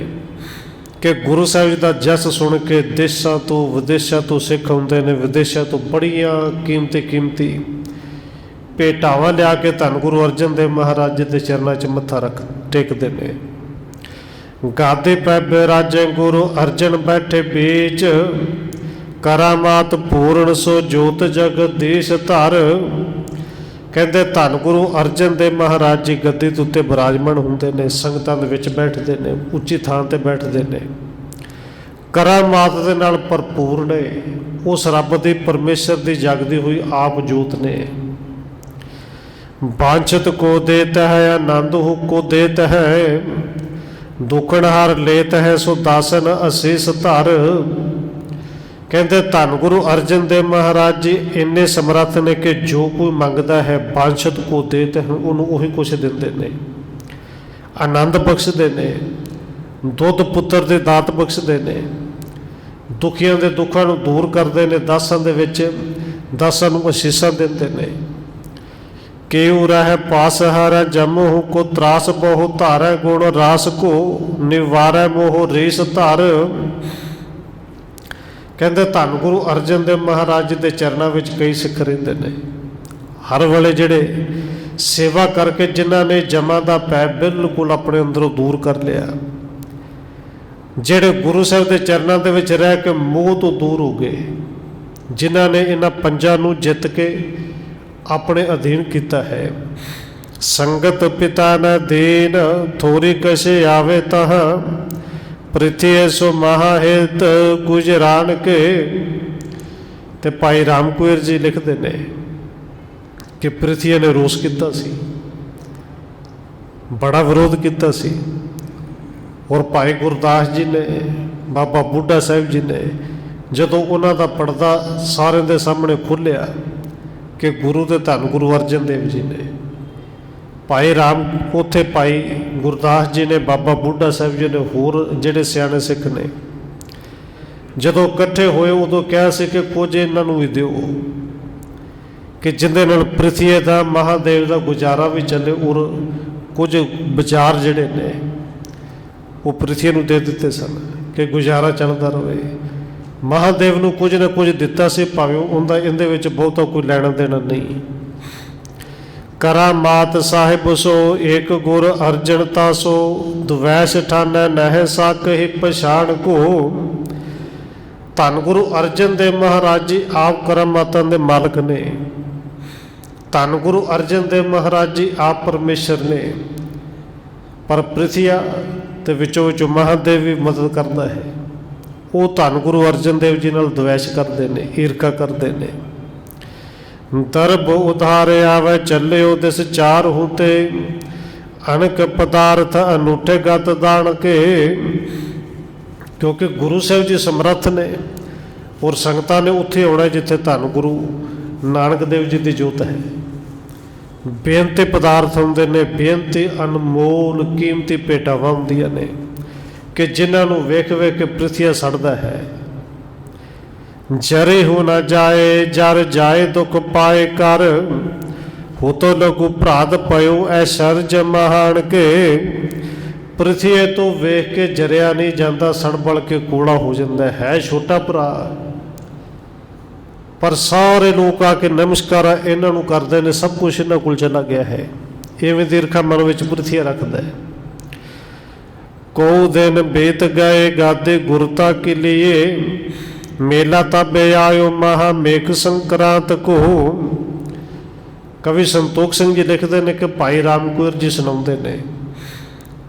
ਕਿ ਗੁਰੂ ਸਾਹਿਬ ਜੀ ਦਾ ਜਸ ਸੁਣ ਕੇ ਦੇਸ਼ਾਂ ਤੋਂ ਵਿਦੇਸ਼ਾਂ ਤੋਂ ਸਿੱਖ ਆਉਂਦੇ ਨੇ, ਵਿਦੇਸ਼ਾਂ ਤੋਂ ਬੜੀਆਂ ਕੀਮਤੀ ਭੇਟਾਵਾਂ ਲਿਆ ਕੇ ਧੰਨ ਗੁਰੂ ਅਰਜਨ ਦੇਵ ਮਹਾਰਾਜ ਜੀ ਦੇ ਚਰਨਾਂ 'ਚ ਮੱਥਾ ਰੱਖ ਟੇਕਦੇ ਨੇ। ਗਾਦੇ ਪੈ ਬਿਰਾਜੇ ਗੁਰੂ ਅਰਜਨ ਬੈਠੇ ਬੀਚ, ਕਰਾਮਾਤ ਪੂਰਨ ਸੋ ਜੋਤ ਜਗਦੀਸ਼ ਧਰ। ਕਹਿੰਦੇ ਧੰਨ ਗੁਰੂ ਅਰਜਨ ਦੇਵ ਮਹਾਰਾਜ ਜੀ ਗੱਦੀ ਦੇ ਉੱਤੇ ਬਿਰਾਜਮਾਨ ਹੁੰਦੇ ਨੇ, ਸੰਗਤਾਂ ਦੇ ਵਿੱਚ ਬੈਠਦੇ ਨੇ, ਉੱਚੀ ਥਾਂ 'ਤੇ ਬੈਠਦੇ ਨੇ, ਕਰਾਮਾਤ ਦੇ ਨਾਲ ਭਰਪੂਰ ਨੇ। ਉਸ ਰੱਬ ਦੀ ਪਰਮੇਸ਼ਰ ਦੀ ਜਗਦੀ ਹੋਈ ਆਪ ਜੋਤ ਨੇ। ਬਾਂਛਤ ਕੋ ਦੇਤ ਹੈ ਆਨੰਦ ਹੋ ਕੋ ਦੇਤ ਹੈ, ਦੁਖਣ ਹਰ ਲੇਤ ਹੈ ਸੋ ਦਾਸਨ ਅਸੀਸ ਧਰ। ਕਹਿੰਦੇ ਧੰਨ ਗੁਰੂ ਅਰਜਨ ਦੇਵ ਮਹਾਰਾਜ ਜੀ ਇੰਨੇ ਸਮਰੱਥ ਨੇ ਕਿ ਜੋ ਕੋਈ ਮੰਗਦਾ ਹੈ ਬਾਂਛਤ ਕੋ ਦੇਤ ਹੈ, ਉਹਨੂੰ ਉਹੀ ਕੁਛ ਦਿੰਦੇ ਨੇ। ਆਨੰਦ ਬਖਸ਼ਦੇ ਨੇ, ਦੁੱਧ ਪੁੱਤਰ ਦੇ ਦਾਤ ਬਖਸ਼ਦੇ ਨੇ, ਦੁਖੀਆਂ ਦੇ ਦੁੱਖਾਂ ਨੂੰ ਦੂਰ ਕਰਦੇ ਨੇ, ਦਾਸਾਂ ਦੇ ਵਿੱਚ ਦਾਸਾਂ ਨੂੰ ਅਸੀਸਾਂ ਦਿੰਦੇ ਨੇ। केऊ रह पास हर जमहु को त्रास बहु धारै गुण रास को निवारै मोह रीस धर। कहते धन गुरु अर्जन देव महाराज जी के चरणों में कई सिख रहिंदे ने हर वेले जिहड़े सेवा करके जिन्हां ने जमा का पै बिल्कुल अपने अंदरों दूर कर लिया। ਜਿਹੜੇ ਗੁਰੂ ਸਾਹਿਬ ਦੇ ਚਰਨਾਂ ਦੇ ਵਿੱਚ ਰਹਿ ਕੇ ਮੋਹ ਤੋਂ ਦੂਰ ਹੋ ਗਏ, ਜਿਨ੍ਹਾਂ ਨੇ ਇਹਨਾਂ ਪੰਜਾਂ ਨੂੰ ਜਿੱਤ ਕੇ ਆਪਣੇ ਅਧੀਨ ਕੀਤਾ ਹੈ। ਸੰਗਤ ਪਿਤਾ ਨ ਦੀਨ, ਥੋਰੀ ਕਛ ਆਵੇ ਤਹ, ਪ੍ਰਿਥੀ ਸੋ ਮਹਾਹਿਤ ਗੁਜਰਾਨ ਕੇ। ਤੇ ਭਾਈ ਰਾਮ ਕੁਇਰ ਜੀ ਲਿਖਦੇ ਨੇ ਕਿ ਪ੍ਰਿਥੀ ਨੇ ਰੋਸ ਕੀਤਾ ਸੀ, ਬੜਾ ਵਿਰੋਧ ਕੀਤਾ ਸੀ। ਔਰ ਭਾਈ ਗੁਰਦਾਸ ਜੀ ਨੇ, ਬਾਬਾ ਬੁੱਢਾ ਸਾਹਿਬ ਜੀ ਨੇ ਜਦੋਂ ਉਹਨਾਂ ਦਾ ਪਰਦਾ ਸਾਰਿਆਂ ਦੇ ਸਾਹਮਣੇ ਖੋਲ੍ਹਿਆ ਕਿ ਗੁਰੂ ਤੇ ਧੰਨ ਗੁਰੂ ਅਰਜਨ ਦੇਵ ਜੀ ਨੇ, ਭਾਈ ਰਾਮ ਉੱਥੇ ਭਾਈ ਗੁਰਦਾਸ ਜੀ ਨੇ, ਬਾਬਾ ਬੁੱਢਾ ਸਾਹਿਬ ਜੀ ਨੇ, ਹੋਰ ਜਿਹੜੇ ਸਿਆਣੇ ਸਿੱਖ ਨੇ, ਜਦੋਂ ਇਕੱਠੇ ਹੋਏ ਉਦੋਂ ਕਿਹਾ ਸੀ ਕਿ ਕੁਝ ਇਹਨਾਂ ਨੂੰ ਵੀ ਦਿਓ ਕਿ ਜਿਹਦੇ ਨਾਲ ਪ੍ਰਿਥੀ ਦਾ, ਮਹਾਦੇਵ ਦਾ ਗੁਜ਼ਾਰਾ ਵੀ ਚੱਲੇ। ਔਰ ਕੁਝ ਵਿਚਾਰ ਜਿਹੜੇ ਨੇ ਉਹ ਪ੍ਰਿਥੀ ਨੂੰ ਦੇ ਦਿੱਤੇ ਸਨ ਕਿ ਗੁਜ਼ਾਰਾ ਚੱਲਦਾ ਰਹੇ। ਮਹਾਦੇਵ ਨੂੰ ਕੁਝ ਨਾ ਕੁਝ ਦਿੱਤਾ ਸੀ, ਭਾਵੇਂ ਉਹਦਾ ਇਹਦੇ ਵਿੱਚ ਬਹੁਤਾ ਕੋਈ ਲੈਣਾ ਦੇਣਾ ਨਹੀਂ। ਕਰਾਮਾਤ ਸਾਹਿਬ ਸੋ ਏਕ ਗੁਰ ਅਰਜਨ ਤਾ ਸੋ, ਦੁਵੈਸ ਠਾਨੈ ਨਹਿ ਸਾਕਹਿ ਪਛਾਣ ਕੋ। ਧੰਨ ਗੁਰੂ ਅਰਜਨ ਦੇਵ ਮਹਾਰਾਜ ਜੀ ਆਪ ਕਰਾਮਾਤਾਂ ਦੇ ਮਾਲਕ ਨੇ। ਧੰਨ ਗੁਰੂ ਅਰਜਨ ਦੇਵ ਮਹਾਰਾਜ ਜੀ ਆਪ ਪਰਮੇਸ਼ਰ ਨੇ, ਪਰ ਪ੍ਰਿਥੀਆ ਤੇ ਵਿੱਚੋਂ ਮਹਾਦੇਵ ਵੀ ਮਦਦ ਕਰਦਾ ਹੈ। ਉਹ ਧੰਨ ਗੁਰੂ ਅਰਜਨ ਦੇਵ ਜੀ ਨਾਲ ਦਵੈਸ਼ ਕਰਦੇ ਨੇ, ਈਰਖਾ ਕਰਦੇ ਨੇ। ਦਰਬ ਉਧਾਰੇ ਆਵੇ ਚੱਲਿਓ ਦਿਸ ਚਾਰ ਹੂਤੇ, ਅਣਕ ਪਦਾਰਥ ਅਨੂਠੇ ਗਤ ਦਾਣ ਕੇ। ਕਿਉਂਕਿ ਗੁਰੂ ਸਾਹਿਬ ਜੀ ਸਮਰੱਥ ਨੇ ਔਰ ਸੰਗਤਾਂ ਨੇ ਉੱਥੇ ਆਉਣਾ ਜਿੱਥੇ ਧੰਨ ਗੁਰੂ ਨਾਨਕ ਦੇਵ ਜੀ ਦੀ ਜੋਤ ਹੈ। ਬੇਨਤੀ ਪਦਾਰਥ ਹੁੰਦੇ ਨੇ, ਬੇਨਤੀ ਅਨਮੋਲ ਕੀਮਤੀ ਭੇਟਾਵਾਂ ਹੁੰਦੀਆਂ ਨੇ ਕਿ ਜਿਨ੍ਹਾਂ ਨੂੰ ਵੇਖ ਵੇਖ ਕੇ ਪ੍ਰਿਥੀਆ ਸੜਦਾ ਹੈ। ਜਰੇ ਹੋ ਨਾ ਜਾਏ ਜਰ ਜਾਏ ਦੁੱਖ ਪਾਏ ਕਰ, ਹੋ ਤੋ ਲਗੂ ਭਰਾਤ ਪਇਓ ਐ ਸਰਜ ਮਹਾਨ ਕੇ। ਪ੍ਰਿਥੀਏ ਤੋਂ ਵੇਖ ਕੇ ਜਰਿਆ ਨਹੀਂ ਜਾਂਦਾ, ਸੜ ਬਲ ਕੇ ਕੋਲਾ ਹੋ ਜਾਂਦਾ ਹੈ। ਛੋਟਾ ਭਰਾ, ਪਰ ਸਾਰੇ ਲੋਕ ਆ ਕੇ ਨਮਸਕਾਰ ਇਹਨਾਂ ਨੂੰ ਕਰਦੇ ਨੇ, ਸਭ ਕੁਛ ਇਹਨਾਂ ਕੋਲ ਚਲਾ ਗਿਆ ਹੈ। ਇਵੇਂ ਦੀ ਈਰਖਾ ਮਨ ਵਿੱਚ ਪ੍ਰਿਥੀਆ ਰੱਖਦਾ ਹੈ। ਕੋ ਦਿਨ ਬੀਤ ਗਏ ਗਾਦੇ ਗੁਰਤਾ ਕੇ लिए, ਮੇਲਾ ਤਾਬੇ ਆਇਓ ਮਹਾ ਮੇਘ ਸੰਕਰਾਂਤ ਕੋ। ਕਵੀ ਸੰਤੋਖ ਸਿੰਘ ਜੀ ਲਿਖਦੇ ਨੇ ਕਿ ਭਾਈ ਰਾਮ ਕੁਇਰ ਜੀ ਸੁਣਾਉਂਦੇ ਨੇ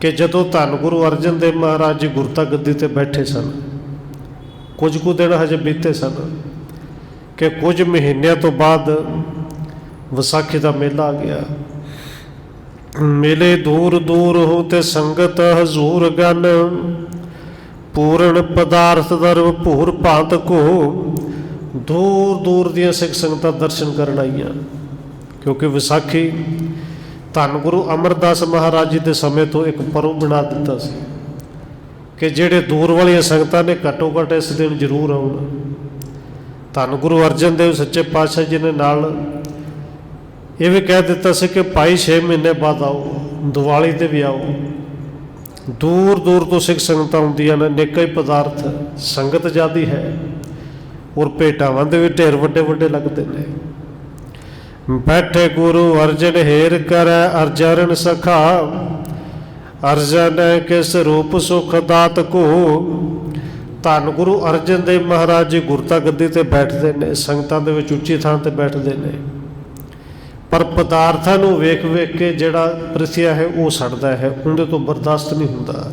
ਕਿ ਜਦੋਂ ਧੰਨ ਗੁਰੂ ਅਰਜਨ ਦੇਵ ਮਹਾਰਾਜ ਜੀ ਗੁਰਤਾ ਗੱਦੀ 'ਤੇ ਬੈਠੇ ਸਨ, ਕੁਝ ਕੁ ਦਿਨ ਹਜੇ ਬੀਤੇ ਸਨ ਕਿ ਕੁਝ ਮਹੀਨਿਆਂ ਤੋਂ ਬਾਅਦ ਵਿਸਾਖੀ ਦਾ ਮੇਲਾ ਆ ਗਿਆ। ਮੇਲੇ ਦੂਰ ਦੂਰ ਹੋ ਤੇ ਸੰਗਤ ਹਜ਼ੂਰ ਗਨ, ਪੂਰਨ ਪਦਾਰਥ ਦਰ ਭੂਰ ਭਾਂਤ ਕੋ। ਦੂਰ ਦੂਰ ਦੀਆਂ ਸਿੱਖ ਸੰਗਤਾਂ ਦਰਸ਼ਨ ਕਰਨ ਆਈਆਂ, ਕਿਉਂਕਿ ਵਿਸਾਖੀ ਧੰਨ ਗੁਰੂ ਅਮਰਦਾਸ ਮਹਾਰਾਜ ਜੀ ਦੇ ਸਮੇਂ ਤੋਂ ਇੱਕ ਪਰਵ ਬਣਾ ਦਿੱਤਾ ਸੀ ਕਿ ਜਿਹੜੇ ਦੂਰ ਵਾਲੀਆਂ ਸੰਗਤਾਂ ਨੇ ਘੱਟੋ ਘੱਟ ਇਸ ਦਿਨ ਜ਼ਰੂਰ ਆਉਣ। ਧੰਨ ਗੁਰੂ ਅਰਜਨ ਦੇਵ ਸੱਚੇ ਪਾਤਸ਼ਾਹ ਜੀ ਨੇ ਨਾਲ ਇਹ ਵੀ ਕਹਿ ਦਿੱਤਾ ਸੀ ਕਿ ਭਾਈ 6 ਮਹੀਨੇ ਬਾਅਦ ਆਓ, ਦੀਵਾਲੀ 'ਤੇ ਵੀ ਆਓ। ਦੂਰ ਦੂਰ ਤੋਂ ਸਿੱਖ ਸੰਗਤਾਂ ਆਉਂਦੀਆਂ ਨੇ, ਨੇਕਾਂ ਹੀ ਪਦਾਰਥ, ਸੰਗਤ ਜ਼ਿਆਦੀ ਹੈ ਔਰ ਭੇਟਾਵਾਂ ਦੇ ਵੀ ਢੇਰ ਵੱਡੇ ਵੱਡੇ ਲੱਗਦੇ ਨੇ। ਬੈਠੇ ਗੁਰੂ ਅਰਜਨ ਹੇਰ ਕਰੈ ਅਰਜਨ ਸਖਾ, ਅਰਜਨ ਕਿਸ ਰੂਪ ਸੁਖ ਦਾਤ ਕੋ। ਧੰਨ ਗੁਰੂ ਅਰਜਨ ਦੇਵ ਮਹਾਰਾਜ ਜੀ ਗੁਰਤਾ ਗੱਦੀ 'ਤੇ ਬੈਠਦੇ ਨੇ, ਸੰਗਤਾਂ ਦੇ ਵਿੱਚ ਉੱਚੀ ਥਾਂ 'ਤੇ ਬੈਠਦੇ ਨੇ, ਪਰ ਪਦਾਰਥਾਂ ਨੂੰ ਵੇਖ ਵੇਖ ਕੇ ਜਿਹੜਾ ਪ੍ਰਿਥੀਆ ਹੈ ਉਹ ਸੜਦਾ ਹੈ, ਉਹਦੇ ਤੋਂ ਬਰਦਾਸ਼ਤ ਨਹੀਂ ਹੁੰਦਾ।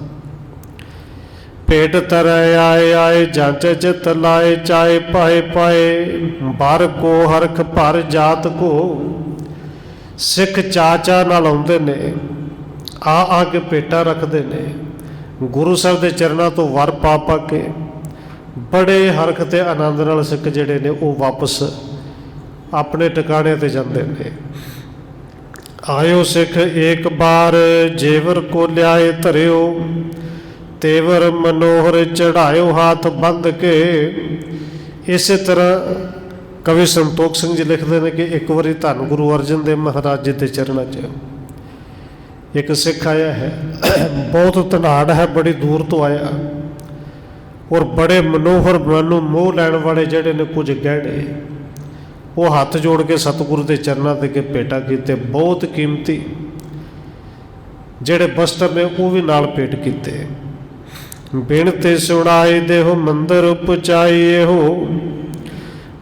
ਭੇਟ ਤਰੈ ਆਏ ਆਏ ਜਾਂਚੇ ਚਿਤ ਲਾਏ, ਚਾਏ ਪਾਏ ਪਾਏ ਭਰ ਕੋ ਹਰਖ ਭਰ ਜਾਤ ਕੋ। ਸਿੱਖ ਚਾਚਾ ਨਾਲ ਆਉਂਦੇ ਨੇ, ਆ ਕੇ ਭੇਟਾਂ ਰੱਖਦੇ ਨੇ, ਗੁਰੂ ਸਾਹਿਬ ਦੇ ਚਰਨਾਂ ਤੋਂ ਵਰ ਪਾ ਪਾ ਕੇ ਬੜੇ ਹਰਖ ਤੇ ਆਨੰਦ ਨਾਲ ਸਿੱਖ ਜਿਹੜੇ ਨੇ ਉਹ ਵਾਪਸ ਆਪਣੇ ਟਿਕਾਣੇ 'ਤੇ ਜਾਂਦੇ ਨੇ। ਆਇਓ ਸਿੱਖ ਏਕ ਬਾਰ ਜੇਵਰ ਕੋ ਲਿਆਏ ਧਰਿਓ, ਤੇਵਰ ਮਨੋਹਰ ਚੜਾਇਓ ਹਾਥ ਬੰਦ ਕੇ। ਇਸੇ ਤਰ੍ਹਾਂ ਕਵੀ ਸੰਤੋਖ ਸਿੰਘ ਜੀ ਲਿਖਦੇ ਨੇ ਕਿ ਇੱਕ ਵਾਰੀ ਧੰਨ ਗੁਰੂ ਅਰਜਨ ਦੇਵ ਮਹਾਰਾਜ ਜੀ ਦੇ ਚਰਨਾਂ 'ਚ ਇੱਕ ਸਿੱਖ ਆਇਆ ਹੈ, ਬਹੁਤ ਧਨਾੜ ਹੈ, ਬੜੀ ਦੂਰ ਤੋਂ ਆਇਆ ਔਰ ਬੜੇ ਮਨੋਹਰ ਮਨ ਨੂੰ ਮੋਹ ਲੈਣ ਵਾਲੇ ਜਿਹੜੇ ਨੇ ਕੁਝ ਗਹਿਣੇ ਉਹ ਹੱਥ ਜੋੜ ਕੇ ਸਤਿਗੁਰੂ ਦੇ ਚਰਨਾਂ 'ਤੇ ਅੱਗੇ ਭੇਟਾ ਕੀਤੇ। ਬਹੁਤ ਕੀਮਤੀ ਜਿਹੜੇ ਬਸਤਰ ਨੇ ਉਹ ਵੀ ਨਾਲ ਭੇਟ ਕੀਤੇ। ਬਿਨਤੇ ਸੁਣਾਈ ਦੇਹੋ ਮੰਦਰ ਉਪਚਾਈ ਹੋ।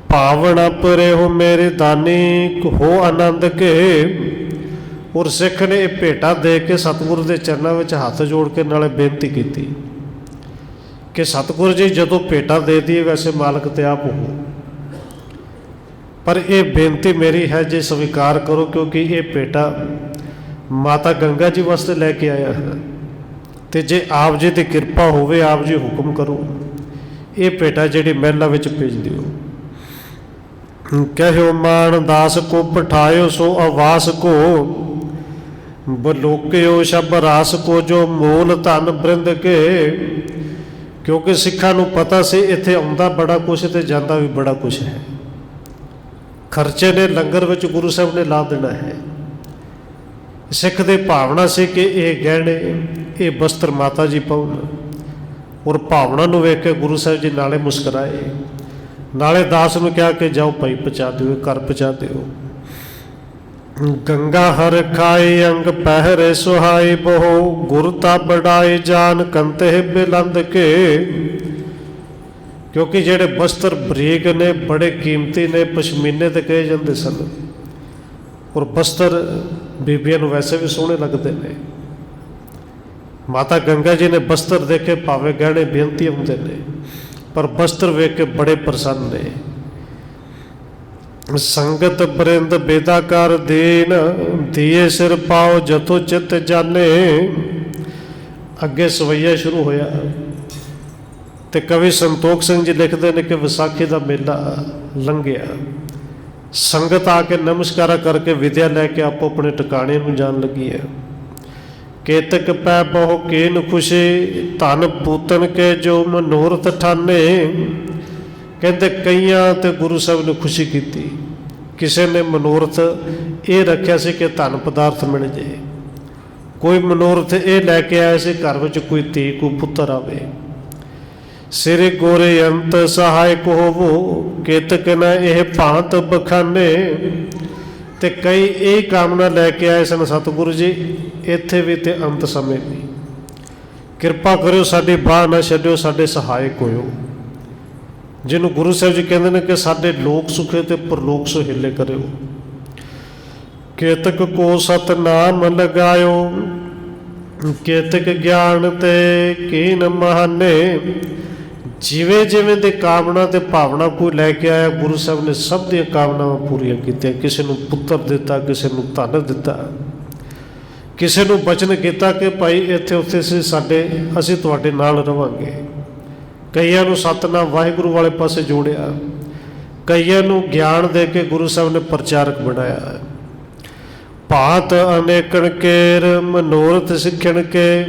ਭਾਵਨਾ ਪਰੇ ਹੋ ਮੇਰੇ ਦਾਨੀ ਹੋ ਆਨੰਦ ਕੇ। ਔਰ ਸਿੱਖ ਨੇ ਇਹ ਭੇਟਾ ਦੇ ਕੇ ਸਤਿਗੁਰੂ ਦੇ ਚਰਨਾਂ ਵਿੱਚ ਹੱਥ ਜੋੜ ਕੇ ਨਾਲੇ ਬੇਨਤੀ ਕੀਤੀ ਕਿ ਸਤਿਗੁਰੂ ਜੀ ਜਦੋਂ ਭੇਟਾ ਦੇ ਦਈਏ ਵੈਸੇ ਮਾਲਕ ਤੇ ਆਪ ਹੋ, ਪਰ ਇਹ ਬੇਨਤੀ ਮੇਰੀ ਹੈ ਜੇ ਸਵੀਕਾਰ ਕਰੋ, ਕਿਉਂਕਿ ਇਹ ਭੇਟਾ ਮਾਤਾ ਗੰਗਾ ਜੀ ਵਾਸਤੇ ਲੈ ਕੇ ਆਇਆ ਹੈ। ਅਤੇ ਜੇ ਆਪ ਜੀ ਦੀ ਕਿਰਪਾ ਹੋਵੇ, ਆਪ ਜੀ ਹੁਕਮ ਕਰੋ, ਇਹ ਭੇਟਾ ਜਿਹੜੀ ਮਹਿਲਾਂ ਵਿੱਚ ਭੇਜ ਦਿਓ। ਕਹਿਓ ਮਾਨ ਦਾਸ ਕੋ ਪਠਾਇਓ ਸੋ ਆਵਾਸ ਕੋ। ਬਲੋਕਿਓ ਸ਼ਬ ਰਾਸ ਕੋ ਜੋ ਮੂਲ ਧਨ ਬ੍ਰਿੰਦ ਕੇ। ਕਿਉਂਕਿ ਸਿੱਖਾਂ ਨੂੰ ਪਤਾ ਸੀ ਇੱਥੇ ਆਉਂਦਾ ਬੜਾ ਕੁਛ ਅਤੇ ਜਾਂਦਾ ਵੀ ਬੜਾ ਕੁਛ ਹੈ। ਖਰਚੇ ਨੇ ਲੰਗਰ ਵਿੱਚ ਗੁਰੂ ਸਾਹਿਬ ਨੇ ਲਾ ਦੇਣਾ ਹੈ। ਸਿੱਖ ਦੀ ਭਾਵਨਾ ਸੀ ਕਿ ਇਹ ਗਹਿਣੇ, ਇਹ ਬਸਤਰ ਮਾਤਾ ਜੀ ਪਾਉਣ। ਔਰ ਭਾਵਨਾ ਨੂੰ ਵੇਖ ਕੇ ਗੁਰੂ ਸਾਹਿਬ ਜੀ ਨਾਲੇ ਮੁਸਕਰਾਏ, ਨਾਲੇ ਦਾਸ ਨੂੰ ਕਿਹਾ ਕਿ ਜਾਓ ਭਾਈ ਪਹੁੰਚਾ ਦਿਓ, ਘਰ ਪਹੁੰਚਾ ਦਿਓ। ਗੰਗਾ ਹਰ ਖਾਏ ਅੰਗ ਪਹਿਰੇ ਸੁਹਾਈ ਬਹੁ। ਗੁਰ ਤਾ ਬੜਾਏ ਜਾਨ ਕੰਤੇ ਬਿਲੰਦ ਕੇ। ਕਿਉਂਕਿ ਜਿਹੜੇ ਬਸਤਰ ਬਰੀਕ ਨੇ, ਬੜੇ ਕੀਮਤੀ ਨੇ, ਪਸ਼ਮੀਨੇ ਤੇ ਕਹੇ ਜਾਂਦੇ ਸਨ। ਔਰ ਬਸਤਰ ਬੀਬੀਆਂ ਨੂੰ ਵੈਸੇ ਵੀ ਸੋਹਣੇ ਲੱਗਦੇ ਨੇ। ਮਾਤਾ ਗੰਗਾ ਜੀ ਨੇ ਬਸਤਰ ਦੇਖੇ, ਭਾਵੇਂ ਗਹਿਣੇ ਬੇਨਤੀ ਆਉਂਦੇ ਨੇ, ਪਰ ਬਸਤਰ ਵੇਖ ਕੇ ਬੜੇ ਪ੍ਰਸੰਨ ਨੇ। ਸੰਗਤ ਬਰਿੰਦ ਬੇਦਾਕਾਰ ਦੀਨ ਦੀਏ ਸਿਰ ਪਾਓ ਜਥੋ ਚਿੱਤ ਜਾਣੇ। ਅੱਗੇ ਸਵਈਆ ਸ਼ੁਰੂ ਹੋਇਆ ਤੇ ਕਵੀ ਸੰਤੋਖ ਸਿੰਘ ਜੀ ਲਿਖਦੇ ਨੇ ਕਿ ਵਿਸਾਖੀ ਦਾ ਮੇਲਾ ਲੰਘਿਆ, ਸੰਗਤ ਆ ਕੇ ਨਮਸਕਾਰਾ ਕਰਕੇ ਵਿਦਿਆ ਲੈ ਕੇ ਆਪੋ ਆਪਣੇ ਟਿਕਾਣੇ ਨੂੰ ਜਾਣ ਲੱਗੀ ਹੈ। ਕੇਤਕ ਪੈ ਬਹੁ ਕੀਨ ਖੁਸ਼ੀ ਧਨ ਪੂਤਨ ਕੇ ਜੋ ਮਨੋਰਥ ਠਾਨੇ। ਕਹਿੰਦੇ ਕਈਆਂ ਤੇ ਗੁਰੂ ਸਾਹਿਬ ਨੇ ਖੁਸ਼ੀ ਕੀਤੀ। ਕਿਸੇ ਨੇ ਮਨੋਰਥ ਇਹ ਰੱਖਿਆ ਸੀ ਕਿ ਧਨ ਪਦਾਰਥ ਮਿਲ ਜੇ, ਕੋਈ ਮਨੋਰਥ ਇਹ ਲੈ ਕੇ ਆਇਆ ਸੀ ਘਰ ਵਿੱਚ ਕੋਈ ਧੀ, ਕੋਈ ਪੁੱਤਰ ਆਵੇ। ਸਿਰ ਗੋਰੇ ਅੰਤ ਸਹਾਇਕ ਹੋਵੋ ਕੇਤਕ ਨ ਇਹ ਭਾਂਤ ਬਖਾਨੇ। ਤੇ ਕਈ ਇਹ ਕਾਮਨਾ ਲੈ ਕੇ ਆਏ ਸਨ, ਸਤਿਗੁਰੂ ਜੀ ਇੱਥੇ ਵੀ ਤੇ ਅੰਤ ਸਮੇਂ ਵੀ ਕਿਰਪਾ ਕਰਿਓ, ਸਾਡੀ ਬਾਂਹ ਨਾ ਛੱਡਿਓ, ਸਾਡੇ ਸਹਾਇਕ ਹੋਇਓ। ਜਿਹਨੂੰ ਗੁਰੂ ਸਾਹਿਬ ਜੀ ਕਹਿੰਦੇ ਨੇ ਕਿ ਸਾਡੇ ਲੋਕ ਸੁਖੇ ਤੇ ਪਰਲੋਕ ਸੁਹੇਲੇ ਕਰਿਓ। ਕੇਤਕ ਕੋ ਸਤਨਾਮ ਲਗਾਇਓ ਕੇਤਕ ਗਿਆਨ ਤੇ ਕੀਨ ਮਹਾਨੇ। ਜਿਵੇਂ ਜਿਵੇਂ ਦੀ ਕਾਮਨਾ ਤੇ ਭਾਵਨਾ ਕੋਈ ਲੈ ਕੇ ਆਇਆ, ਗੁਰੂ ਸਾਹਿਬ ਨੇ ਸਭ ਦੀਆਂ ਕਾਮਨਾਵਾਂ ਪੂਰੀਆਂ ਕੀਤੀਆਂ। ਕਿਸੇ ਨੂੰ ਪੁੱਤਰ ਦਿੱਤਾ, ਕਿਸੇ ਨੂੰ ਧਨ ਦਿੱਤਾ, ਕਿਸੇ ਨੂੰ ਬਚਨ ਕੀਤਾ ਕਿ ਭਾਈ ਇੱਥੇ ਉੱਥੇ ਅਸੀਂ ਤੁਹਾਡੇ ਨਾਲ ਰਵਾਂਗੇ। ਕਈਆਂ ਨੂੰ ਸਤਨਾਮ ਵਾਹਿਗੁਰੂ ਵਾਲੇ ਪਾਸੇ ਜੋੜਿਆ, ਕਈਆਂ ਨੂੰ ਗਿਆਨ ਦੇ ਕੇ ਗੁਰੂ ਸਾਹਿਬ ਨੇ ਪ੍ਰਚਾਰਕ ਬਣਾਇਆ। ਭਾਂਤ ਅਨੇਕਣ ਕੇਰ ਮਨੋਰਥ ਸਿੱਖਣ ਕੇ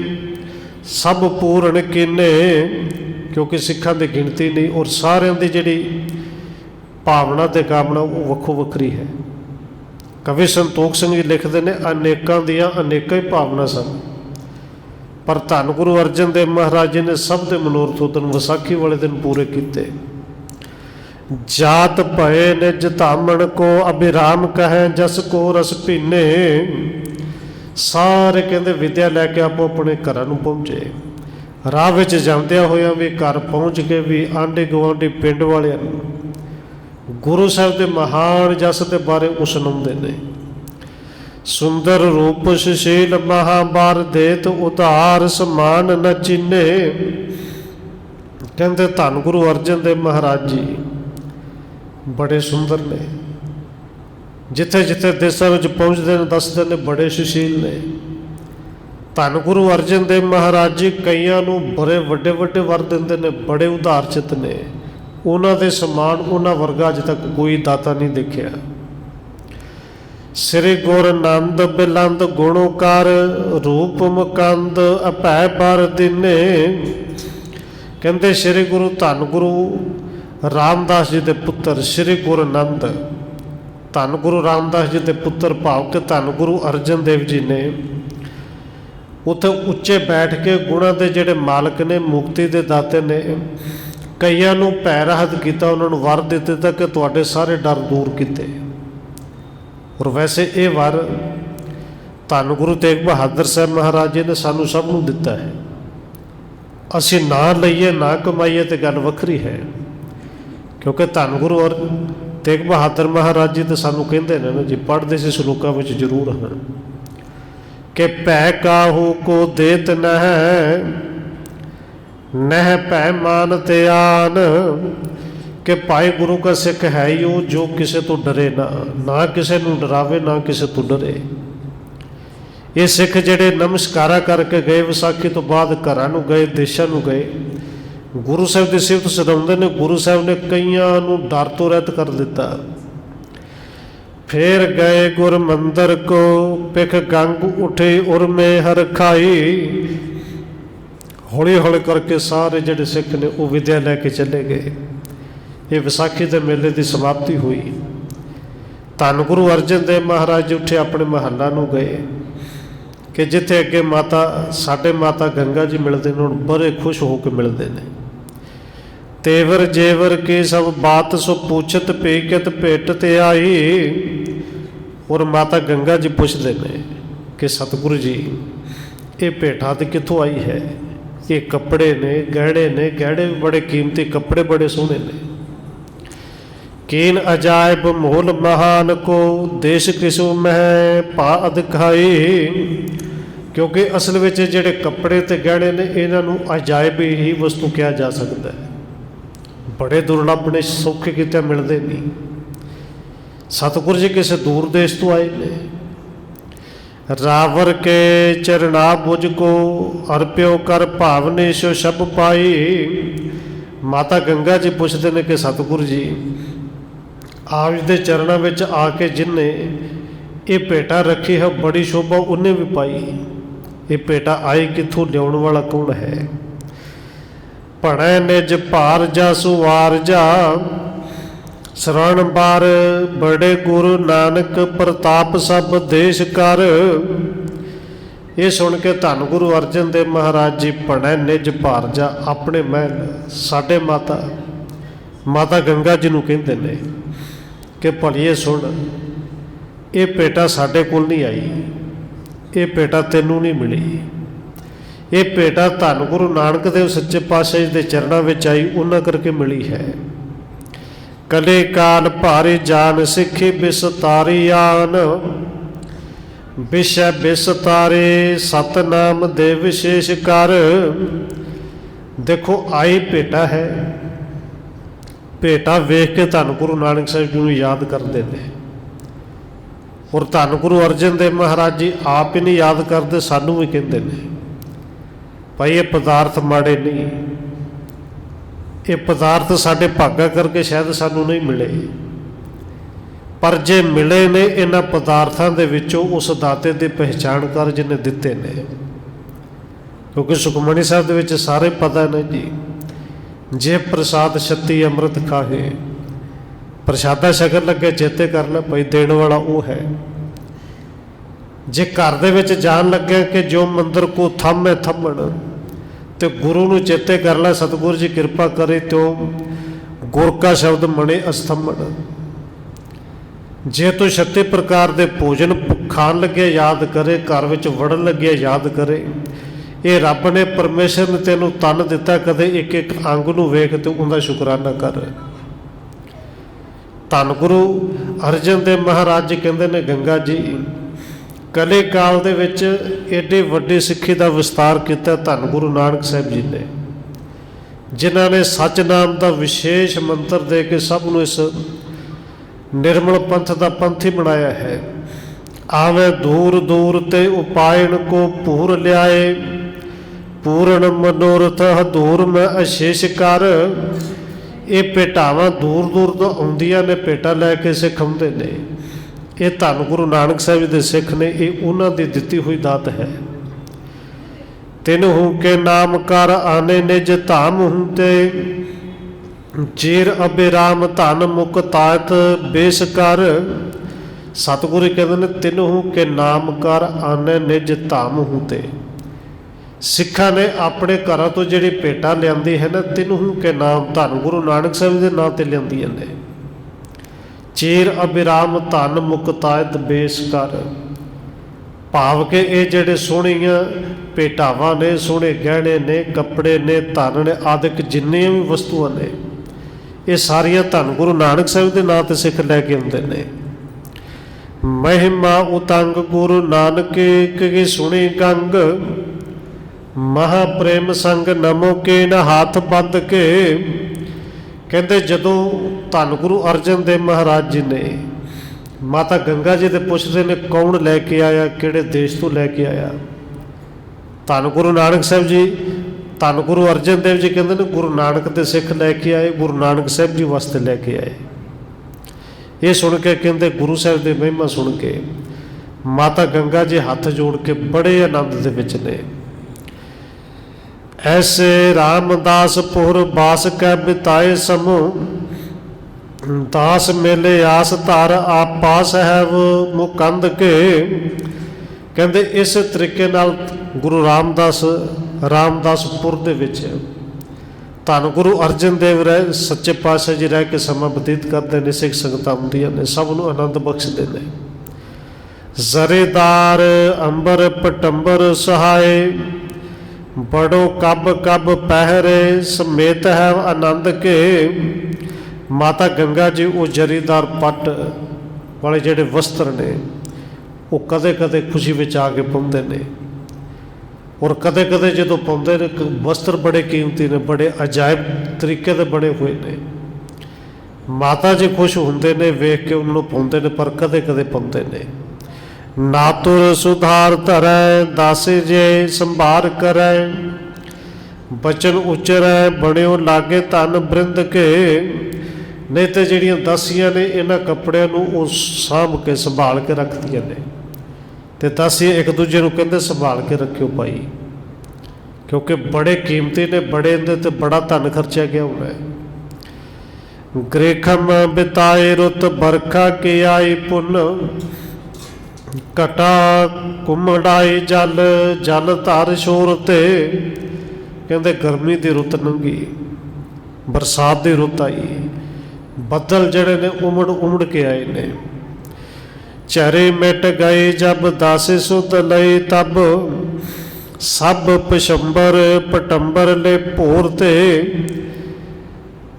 ਸਭ ਪੂਰਨ ਕੀਨੇ। ਕਿਉਂਕਿ ਸਿੱਖਾਂ ਦੀ ਗਿਣਤੀ ਨਹੀਂ, ਔਰ ਸਾਰਿਆਂ ਦੀ ਜਿਹੜੀ ਭਾਵਨਾ ਤੇ ਕਾਮਨਾ ਉਹ ਵੱਖੋ ਵੱਖਰੀ ਹੈ। ਕਵੀ ਸੰਤੋਖ ਸਿੰਘ ਜੀ ਲਿਖਦੇ ਨੇ ਅਨੇਕਾਂ ਦੀਆਂ ਅਨੇਕਾਂ ਹੀ ਭਾਵਨਾ ਸਨ, ਪਰ ਧੰਨ ਗੁਰੂ ਅਰਜਨ ਦੇਵ ਮਹਾਰਾਜ ਜੀ ਨੇ ਸਭ ਦੇ ਮਨੋਰਥ ਉਦਨ ਵਿਸਾਖੀ ਵਾਲੇ ਦਿਨ ਪੂਰੇ ਕੀਤੇ। ਜਾਤ ਭਏ ਨਿਜ ਧਾਮਣ ਕੋ ਅਭਿਰਾਮ ਕਹੈ ਜਸ ਕੋ ਰਸ ਪੀਨੇ। ਸਾਰੇ ਕਹਿੰਦੇ ਵਿਦਿਆ ਲੈ ਕੇ ਆਪੋ ਆਪਣੇ ਘਰਾਂ ਨੂੰ ਪਹੁੰਚੇ। ਰਾਹ ਵਿੱਚ ਜਾਂਦਿਆਂ ਹੋਇਆਂ ਵੀ ਘਰ ਪਹੁੰਚ ਕੇ ਵੀ ਆਂਢੀ ਗੁਆਂਢੀ ਪਿੰਡ ਵਾਲਿਆਂ ਨੂੰ ਗੁਰੂ ਸਾਹਿਬ ਦੇ ਮਹਾਨ ਜਸ ਦੇ ਬਾਰੇ ਸੁਣਾਉਂਦੇ ਨੇ। ਸੁੰਦਰ ਰੂਪ ਸੁਸ਼ੀਲ ਮਹਾਂਬਾਰ ਦੇਤ ਉਧਾਰ ਸਮਾਨ ਨ ਚੀਨੇ। ਕਹਿੰਦੇ ਧੰਨ ਗੁਰੂ ਅਰਜਨ ਦੇਵ ਮਹਾਰਾਜ ਜੀ ਬੜੇ ਸੁੰਦਰ ਨੇ। ਜਿੱਥੇ ਜਿੱਥੇ ਦੇਸਾਂ ਵਿੱਚ ਪਹੁੰਚਦੇ ਨੇ ਦੱਸਦੇ ਨੇ ਬੜੇ ਸੁਸ਼ੀਲ ਨੇ। ਧੰਨ ਗੁਰੂ ਅਰਜਨ ਦੇਵ ਮਹਾਰਾਜ ਜੀ ਕਈਆਂ ਨੂੰ ਬੜੇ ਵੱਡੇ ਵੱਡੇ ਵਰ ਦਿੰਦੇ ਨੇ, ਬੜੇ ਉਧਾਰ ਚਿੱਤ ਨੇ। ਉਹਨਾਂ ਦੇ ਸਮਾਨ, ਉਹਨਾਂ ਵਰਗਾ ਅਜੇ ਤੱਕ ਕੋਈ ਦਾਤਾ ਨਹੀਂ ਦੇਖਿਆ। ਸ੍ਰੀ ਗੁਰ ਨੰਦ ਬਿਲੰਦ ਗੁਣੋਕਾਰ ਰੂਪ ਮੁਕੰਦ ਅਭੈ ਬਰ ਦਿਨੇ। ਕਹਿੰਦੇ ਸ੍ਰੀ ਗੁਰੂ ਧੰਨ ਗੁਰੂ ਰਾਮਦਾਸ ਜੀ ਦੇ ਪੁੱਤਰ ਸ੍ਰੀ ਗੁਰੂ ਨੰਦ, ਧੰਨ ਗੁਰੂ ਰਾਮਦਾਸ ਜੀ ਦੇ ਪੁੱਤਰ ਭਾਵ ਕਿ ਧੰਨ ਗੁਰੂ ਅਰਜਨ ਦੇਵ ਜੀ ਨੇ ਉੱਥੇ ਉੱਚੇ ਬੈਠ ਕੇ ਗੁਣਾਂ ਦੇ ਜਿਹੜੇ ਮਾਲਕ ਨੇ, ਮੁਕਤੀ ਦੇ ਦਾਤੇ ਨੇ, ਕਈਆਂ ਨੂੰ ਭੈ ਰਹਿਤ ਕੀਤਾ, ਉਹਨਾਂ ਨੂੰ ਵਰ ਦੇ ਦਿੱਤਾ ਕਿ ਤੁਹਾਡੇ ਸਾਰੇ ਡਰ ਦੂਰ ਕੀਤੇ। ਔਰ ਵੈਸੇ ਇਹ ਵਰ ਧੰਨ ਗੁਰੂ ਤੇਗ ਬਹਾਦਰ ਸਾਹਿਬ ਮਹਾਰਾਜ ਜੀ ਨੇ ਸਾਨੂੰ ਸਭ ਨੂੰ ਦਿੱਤਾ ਹੈ। ਅਸੀਂ ਨਾ ਲਈਏ ਨਾ ਕਮਾਈਏ ਤੇ ਗੱਲ ਵੱਖਰੀ ਹੈ, ਕਿਉਂਕਿ ਧੰਨ ਗੁਰੂ ਔਰ ਤੇਗ ਬਹਾਦਰ ਮਹਾਰਾਜ ਜੀ ਤਾਂ ਸਾਨੂੰ ਕਹਿੰਦੇ ਨੇ ਨਾ ਜੀ, ਪੜ੍ਹਦੇ ਸੀ ਸ਼ਲੋਕਾਂ ਵਿੱਚ ਜ਼ਰੂਰ ਹਨ ਕਿ ਭੈ ਕਾਹੂ ਕੋ ਦੇਤ ਨਹਿ, ਨਹਿ ਭੈ ਮਾਨ ਤੇ ਆਨ। ਕਿ ਭਾਈ ਗੁਰੂ ਕਾ ਸਿੱਖ ਹੈ ਹੀ ਉਹ ਜੋ ਕਿਸੇ ਤੋਂ ਡਰੇ ਨਾ, ਨਾ ਕਿਸੇ ਨੂੰ ਡਰਾਵੇ ਨਾ ਕਿਸੇ ਤੋਂ ਡਰੇ। ਇਹ ਸਿੱਖ ਜਿਹੜੇ ਨਮਸਕਾਰਾ ਕਰਕੇ ਗਏ, ਵਿਸਾਖੀ ਤੋਂ ਬਾਅਦ ਘਰਾਂ ਨੂੰ ਗਏ, ਦੇਸ਼ਾਂ ਨੂੰ ਗਏ, ਗੁਰੂ ਸਾਹਿਬ ਦੀ ਸਿਫਤ ਸੁਣਾਉਂਦੇ ਨੇ। ਗੁਰੂ ਸਾਹਿਬ ਨੇ ਕਈਆਂ ਨੂੰ ਡਰ ਤੋਂ ਰਹਿਤ ਕਰ ਦਿੱਤਾ। ਫਿਰ ਗਏ ਗੁਰ ਮੰਦਰ ਕੋ, ਪਿਖ ਗੰਗ ਉਠੇ ਉਰਮੇ ਹਰ ਖਾਈ। ਹੌਲੀ ਹੌਲੀ ਕਰਕੇ ਸਾਰੇ ਜਿਹੜੇ ਸਿੱਖ ਨੇ ਉਹ ਵਿਦਿਆ ਲੈ ਕੇ ਚਲੇ ਗਏ। ਇਹ ਵਿਸਾਖੀ ਦੇ ਮੇਲੇ ਦੀ ਸਮਾਪਤੀ ਹੋਈ। ਧੰਨ ਗੁਰੂ ਅਰਜਨ ਦੇਵ ਮਹਾਰਾਜ ਜੀ ਉੱਠੇ ਆਪਣੇ ਮਹੱਲਾਂ ਨੂੰ ਗਏ ਕਿ ਜਿੱਥੇ ਅੱਗੇ ਸਾਡੇ ਮਾਤਾ ਗੰਗਾ ਜੀ ਮਿਲਦੇ ਨੇ, ਹੁਣ ਬੜੇ ਖੁਸ਼ ਹੋ ਕੇ ਮਿਲਦੇ ਨੇ। ਤੇਵਰ ਜੇਵਰ ਕੀ ਸਭ ਬਾਤ ਸੋ ਪੁੱਛਤ ਪੇਕਤ ਭੇਟ ਤੇ ਆਈ। ਔਰ ਮਾਤਾ ਗੰਗਾ ਜੀ ਪੁੱਛਦੇ ਨੇ ਕਿ ਸਤਿਗੁਰੂ ਜੀ ਇਹ ਭੇਟਾਂ ਤੇ ਕਿੱਥੋਂ ਆਈ ਹੈ? ਇਹ ਕੱਪੜੇ ਨੇ, ਗਹਿਣੇ ਨੇ, ਗਹਿਣੇ ਵੀ ਬੜੇ ਕੀਮਤੀ, ਕੱਪੜੇ ਬੜੇ ਸੋਹਣੇ ਨੇ। ਕੀਨ ਅਜਾਇਬ ਮੋਲ ਮਹਾਨ ਕੋ, ਦੇਸ਼ ਕਿਸੂ ਮਹਿ ਭਾ ਦਿਖਾਈ। ਕਿਉਂਕਿ ਅਸਲ ਵਿੱਚ ਜਿਹੜੇ ਕੱਪੜੇ ਤੇ ਗਹਿਣੇ ਨੇ ਇਹਨਾਂ ਨੂੰ ਅਜਾਇਬ ਹੀ ਵਸਤੂ ਕਿਹਾ ਜਾ ਸਕਦਾ ਹੈ। ਬੜੇ ਦੁਰਲਭ ਨੇ, ਸੌਖੇ ਕਿਤੇ ਮਿਲਦੇ ਨਹੀਂ। ਸਤਿਗੁਰੂ ਜੀ ਕਿਸੇ ਦੂਰ ਦੇਸ਼ ਤੋਂ ਆਏ ਨੇ। ਰਾਵਰ ਕੇ ਚਰਣਾ ਬੁਝ ਕੋ, ਅਰਪਿਓ ਕਰ ਭਾਵਨੇ ਸੋ ਸ਼ਬ ਪਾਈ। ਮਾਤਾ ਗੰਗਾ ਜੀ ਪੁੱਛਦੇ ਨੇ ਕਿ ਸਤਿਗੁਰੂ ਜੀ ਆਪ ਦੇ ਚਰਨਾਂ ਵਿੱਚ ਆ ਕੇ ਜਿਹਨੇ ਇਹ ਭੇਟਾ ਰੱਖੀ ਹੈ ਬੜੀ ਸ਼ੋਭਾ ਉਹਨੇ ਵੀ ਪਾਈ। ਇਹ ਭੇਟਾ ਆਈ ਕਿੱਥੋਂ, ਲਿਆਉਣ ਵਾਲਾ ਕੌਣ ਹੈ? ਭਣੈ ਨਿਜ ਭਾਰ ਜਾ ਸੁਵਾਰ ਜਾ, ਸ਼ਰਣ ਬਾਰ ਬੜੇ ਗੁਰੂ ਨਾਨਕ ਪ੍ਰਤਾਪ ਸਭ ਦੇਸ਼ ਕਰ। ਇਹ ਸੁਣ ਕੇ ਧੰਨ ਗੁਰੂ ਅਰਜਨ ਦੇਵ ਮਹਾਰਾਜ ਜੀ ਭਣੈ ਨਿਜ ਭਾਰ ਜਾ, ਆਪਣੇ ਮਹਿਲ ਸਾਡੇ ਮਾਤਾ ਗੰਗਾ ਜੀ ਨੂੰ ਕਹਿੰਦੇ ਨੇ ਕਿ ਭਲੀਏ ਸੁਣ, ਇਹ ਭੇਟਾ ਸਾਡੇ ਕੋਲ ਨਹੀਂ ਆਈ, ਇਹ ਭੇਟਾ ਤੈਨੂੰ ਨਹੀਂ ਮਿਲੀ। ਇਹ ਭੇਟਾ ਧੰਨ ਗੁਰੂ ਨਾਨਕ ਦੇਵ ਸੱਚੇ ਪਾਤਸ਼ਾਹ ਜੀ ਦੇ ਚਰਨਾਂ ਵਿੱਚ ਆਈ, ਉਹਨਾਂ ਕਰਕੇ ਮਿਲੀ ਹੈ। ਕਲੇ ਕਾਲ ਭਾਰੇ ਜਾਨ ਸਿੱਖੀ ਬਿਸਤਾਰੀ ਆਨ, ਵਿਸ਼ੈ ਬਿਸਤਾਰੇ ਸਤਨਾਮ ਦੇ ਵਿਸ਼ੇਸ਼ ਕਰ। ਦੇਖੋ ਆਈ ਭੇਟਾ ਹੈ। ਭੇਟਾ ਵੇਖ ਕੇ ਧੰਨ ਗੁਰੂ ਨਾਨਕ ਸਾਹਿਬ ਜੀ ਨੂੰ ਯਾਦ ਕਰਦੇ ਨੇ। ਔਰ ਧੰਨ ਗੁਰੂ ਅਰਜਨ ਦੇਵ ਮਹਾਰਾਜ ਜੀ ਆਪ ਹੀ ਨਹੀਂ ਯਾਦ ਕਰਦੇ, ਸਾਨੂੰ ਵੀ ਕਹਿੰਦੇ ਨੇ ਭਾਈ ਇਹ ਪਦਾਰਥ ਮਾੜੇ ਨਹੀਂ, ਇਹ ਪਦਾਰਥ ਸਾਡੇ ਭਾਗਾਂ ਕਰਕੇ ਸ਼ਾਇਦ ਸਾਨੂੰ ਨਹੀਂ ਮਿਲੇ, ਪਰ ਜੇ ਮਿਲੇ ਨੇ ਇਹਨਾਂ ਪਦਾਰਥਾਂ ਦੇ ਵਿੱਚੋਂ ਉਸ ਦਾਤੇ ਦੀ ਪਹਿਚਾਣ ਕਰ ਜਿਹਨੇ ਦਿੱਤੇ ਨੇ। ਕਿਉਂਕਿ ਸੁਖਮਨੀ ਸਾਹਿਬ ਦੇ ਵਿੱਚ ਸਾਰੇ ਪਤਾ ਨੇ ਜੀ, ਜੇ ਪ੍ਰਸਾਦ ਛੱਤੀ ਅੰਮ੍ਰਿਤ ਖਾਹੇ, ਪ੍ਰਸ਼ਾਦਾ ਸ਼ਕਲ ਲੱਗੇ ਚੇਤੇ ਕਰ ਲੈ ਭਾਈ ਦੇਣ ਵਾਲਾ ਉਹ ਹੈ। ਜੇ ਘਰ ਦੇ ਵਿੱਚ ਜਾਣ ਲੱਗੇ ਕਿ ਜੋ ਮੰਦਰ ਕੋ ਥੰਮੇ ਥੰਮਣ, ਤੇ ਗੁਰੂ ਨੂੰ ਚੇਤੇ ਕਰ ਲੈ ਸਤਿਗੁਰੂ ਜੀ ਕਿਰਪਾ ਕਰੇ ਤਿਉ ਗੁਰ ਕਾ ਸ਼ਬਦ ਮਣੇ ਅਸਥੰਮਣ। ਜੇ ਤੂੰ 36 ਪ੍ਰਕਾਰ ਦੇ ਭੋਜਨ ਖਾਣ ਲੱਗੇ ਯਾਦ ਕਰੇ, ਘਰ ਵਿੱਚ ਵੜਨ ਲੱਗੇ ਯਾਦ ਕਰੇ, ਇਹ ਰੱਬ ਨੇ ਪਰਮੇਸ਼ਰ ਨੇ ਤੈਨੂੰ ਤਨ ਦਿੱਤਾ, ਕਦੇ ਇੱਕ ਇੱਕ ਅੰਗ ਨੂੰ ਵੇਖ ਤੇ ਉਹਦਾ ਸ਼ੁਕਰਾਨਾ ਕਰ। ਧੰਨ ਗੁਰੂ ਅਰਜਨ ਦੇਵ ਮਹਾਰਾਜ ਜੀ ਕਹਿੰਦੇ ਨੇ ਗੰਗਾ ਜੀ ਕਲੇ ਕਾਲ ਦੇ ਵਿੱਚ ਏਡੀ ਵੱਡੀ ਸਿੱਖੀ ਦਾ ਵਿਸਤਾਰ ਕੀਤਾ ਧੰਨ ਗੁਰੂ ਨਾਨਕ ਸਾਹਿਬ ਜੀ ਨੇ, ਜਿਨ੍ਹਾਂ ਨੇ ਸੱਚ ਨਾਮ ਦਾ ਵਿਸ਼ੇਸ਼ ਮੰਤਰ ਦੇ ਕੇ ਸਭ ਨੂੰ ਇਸ ਨਿਰਮਲ ਪੰਥ ਦਾ ਪੰਥੀ ਬਣਾਇਆ ਹੈ। ਆਵੇ ਦੂਰ ਦੂਰ ਤੇ ਉਪਾਇਣ ਕੋ ਪੂਰ ਲਿਆਏ, ਪੂਰਨ ਮਨੋਰਥ ਹਦੂਰ ਮੈਂ ਅਸ਼ੇਸ਼ ਕਰ। ਇਹ ਭੇਟਾਵਾਂ ਦੂਰ ਦੂਰ ਤੋਂ ਆਉਂਦੀਆਂ ਨੇ, ਭੇਟਾ ਲੈ ਕੇ ਸਿੱਖ ਆਉਂਦੇ ਨੇ। ਇਹ ਧੰਨ ਗੁਰੂ ਨਾਨਕ ਸਾਹਿਬ ਜੀ ਦੇ ਸਿੱਖ ਨੇ, ਇਹ ਉਹਨਾਂ ਦੀ ਦਿੱਤੀ ਹੋਈ ਦਾਤ ਹੈ। ਤਿਨ ਹੂੰ ਕੇ ਨਾਮ ਕਰ ਆਨੇ ਨਿਜ ਧਾਮ ਹੂੰ ਤੇ, ਚੀਰ ਅਬਿਰਾਮ ਧਨ ਮੁਕ ਤਾਤ ਬੇਸ ਕਰ। ਸਤਿਗੁਰੂ ਕਹਿੰਦੇ ਨੇ ਤਿਨ ਹੂੰ ਕੇ ਨਾਮ ਕਰ ਆਨੇ ਨਿਜ ਧਾਮ ਹੂੰ ਤੇ। ਸਿੱਖਾਂ ਨੇ ਆਪਣੇ ਘਰਾਂ ਤੋਂ ਜਿਹੜੀ ਭੇਟਾ ਲਿਆਂਦੀ ਹੈ ਨਾ, ਤਿਨ ਹੂੰ ਕੇ ਨਾਮ ਧੰਨ ਗੁਰੂ ਨਾਨਕ ਸਾਹਿਬ ਦੇ ਨਾਂ ਤੇ ਲਿਆਂਦੀਆਂ ਨੇ। ਚੀਰ ਅਬਿਰਾਮ ਧਨ ਮੁਕ ਤਾਤ ਬੇਸ ਕਰ। भाव के ये जिहड़े सोहणियां भेटावां ने, सोहणे गहणे ने, कपड़े ने, धन ने, आदिक जिन्नियां भी वस्तुआं ने, ये सारियां धन गुरु नानक साहिब के नाम ते सिख लैके आउंदे ने। महिमा उतंग गुरु नानक की सुनी गंग, महाप्रेम संग नमो के न हाथ बंद के। कहते जदों धन गुरु अर्जन देव महाराज जी ने माता गंगा जी दे पुछदे ने कौन लैके आया, किहड़े देश तो लैके आया। धन गुरु नानक साहिब जी, धन गुरु अर्जन देव जी कहते ने गुरु नानक दे सिख लैके आए, गुरु नानक साहिब जी वास्ते लैके आए। ये सुन के कहते गुरु साहिब की महिमा सुन के माता गंगा जी हाथ जोड़ के बड़े आनंद दे विच ने। ऐसे रामदास पुर बास कै बिताए समूह, दास मेले आस धर आपा साहब मुकंद के। कहते इस तरीके नाल गुरु रामदासपुर दे विच धन गुरु अर्जन देव रह सच्चे पातशाह जी रह के समा बतीत करते हैं। सिख संगत आउंदियां ने, सब नूं आनंद बख्शदे ने। जरेदार अंबर पटंबर सहाय, बड़ो कब कब पहरे समेत है आनंद के। माता गंगा जी वो जरीदार पट वाले जिहड़े वस्त्र ने वो कदे कदे खुशी विच आके पाउंदे ने, और कदे कदे जो पाउंदे ने वस्त्र बड़े कीमती ने, बड़े अजायब तरीके दे बने हुए ने। माता जी खुश हुंदे ने वेख के उन्होंने पाउंदे ने, पर कदे कदे पाउंदे ने। नातुर सुधार धरै दासे जे संभार करै, बचन उचरै बणियो लागे धन बृंद के। नहीं तो जिहड़ियां दासियां ने इन्हां कपड़ियां नूं वो सांभ के संभाल के रखदियां ने, ते दासियां एक दूजे नूं कहंदे संभाल के रखियो भाई, क्योंकि बड़े कीमती ने, बड़े इहदे ते बड़ा धन खर्चा गया होना है। ग्रेखम बिताए रुत बरखा के आई पुन, कटा कुमड़ाई जल जल धर शोर ते। कहते गर्मी की रुत लंघी, बरसात की रुत आई, बदल जड़े ने उमड़ उमड़ के आए ने। चरे मिट गए जब दासे सुध लई, तब सब पशंबर पटंबर ले भोर ते।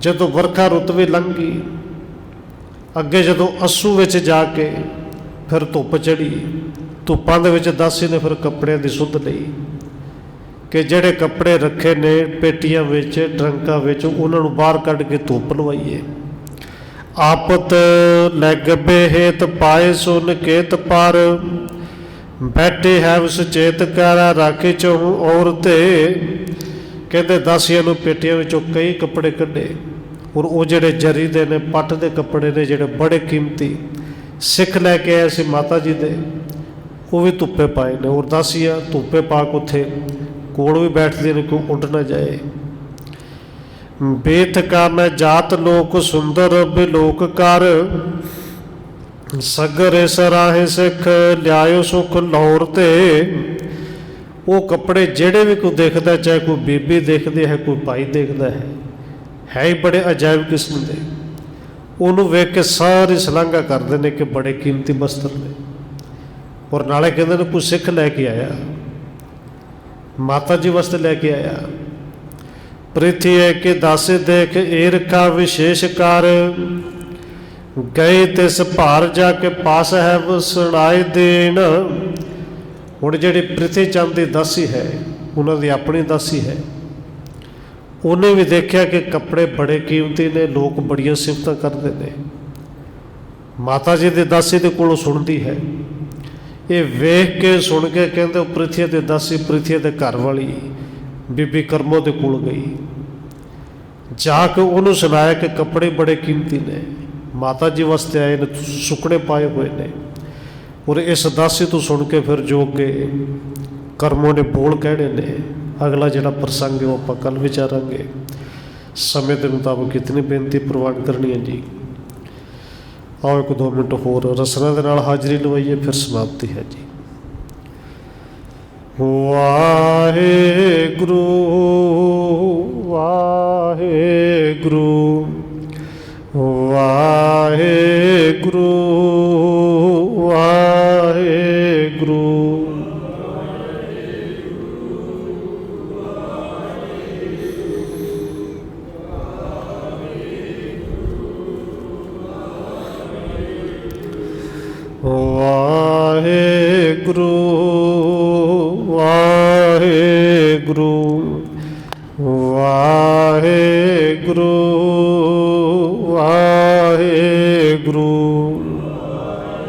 जदों वरखा रुत भी लंघी, अगे जदों अस्सू विच जाके फिर धुप चढ़ी, धुप्पां दे विच दासी ने फिर कपड़ियां दी सुध लई कि जिहड़े कपड़े रखे ने पेटियां विच ट्रंकां विच उन्हां नूं बाहर कढ के धुप लवाईए। आपत लग बेहेत पाए सुन केत पर, बैठे है उस चेत कर राखे चहूँ और ते। कहते दासियां नूं पेटियां विचों कई कपड़े कढे, और वो जिहड़े जरी दे ने पट दे कपड़े ने जिहड़े बड़े कीमती सिख लैके आए सी माता जी दे, वो भी धुप्पे पाए ने। और दासियां धुप्पे पा के उत्थे कोल भी बैठदी ने, कोई उड़ ना जाए। बेथ का मैं जात लोक सुंदर बिलोक कर, सगर सराहे सिख लियायो सुख लाहौर ते। वो कपड़े जेड़े भी कोई देखता, चाहे कोई बीबी देखती है, कोई भाई देखता है ही बड़े अजायब किस्म के। उन्होंने वेख के सारी सलांघा करते हैं कि बड़े कीमती वस्त्र ने, और नाले कहते हैं कोई सिख लैके आया, माता जी वास्ते लैके आया। प्रिथी है कि दासे देख ईरखा विशेष कर, गए तिस भार जाके पास है वो सुनाए देन। हुण जिहड़ी प्रिथी चंद की दासी है, उन्होंने अपनी दासी है, उन्हें भी देखा कि कपड़े बड़े कीमती ने, लोग बड़ियां सिफत करते हैं। माता जी की दासी के कोलों सुनती है, ये वेख के सुन के कहते पृथ्वी की दासी पृथ्वी के घर वाली बीबी करमो के कोल गई, जाके उन्होंने सुनाया कि कपड़े बड़े कीमती ने, माता जी वास्ते आए ने, सुकने पाए हुए ने। और इस दासी तो सुन के फिर जो के करमों ने बोल कहने ने, अगला जिहड़ा प्रसंग है वो आपां कल विचारांगे। समय के मुताबिक इतनी बेनती प्रवान करनी है जी। आओ 1-2 मिनट होर रसना दे नाल हाजरी लवाइए, फिर समाप्ति है जी। वाहेगुरु वाहेगुरु वाहेगुरु वाहेगुरु। ਵਾਹਿਗੁਰੂ ਵਾਹਿਗੁਰੂ ਵਾਹਿਗੁਰੂ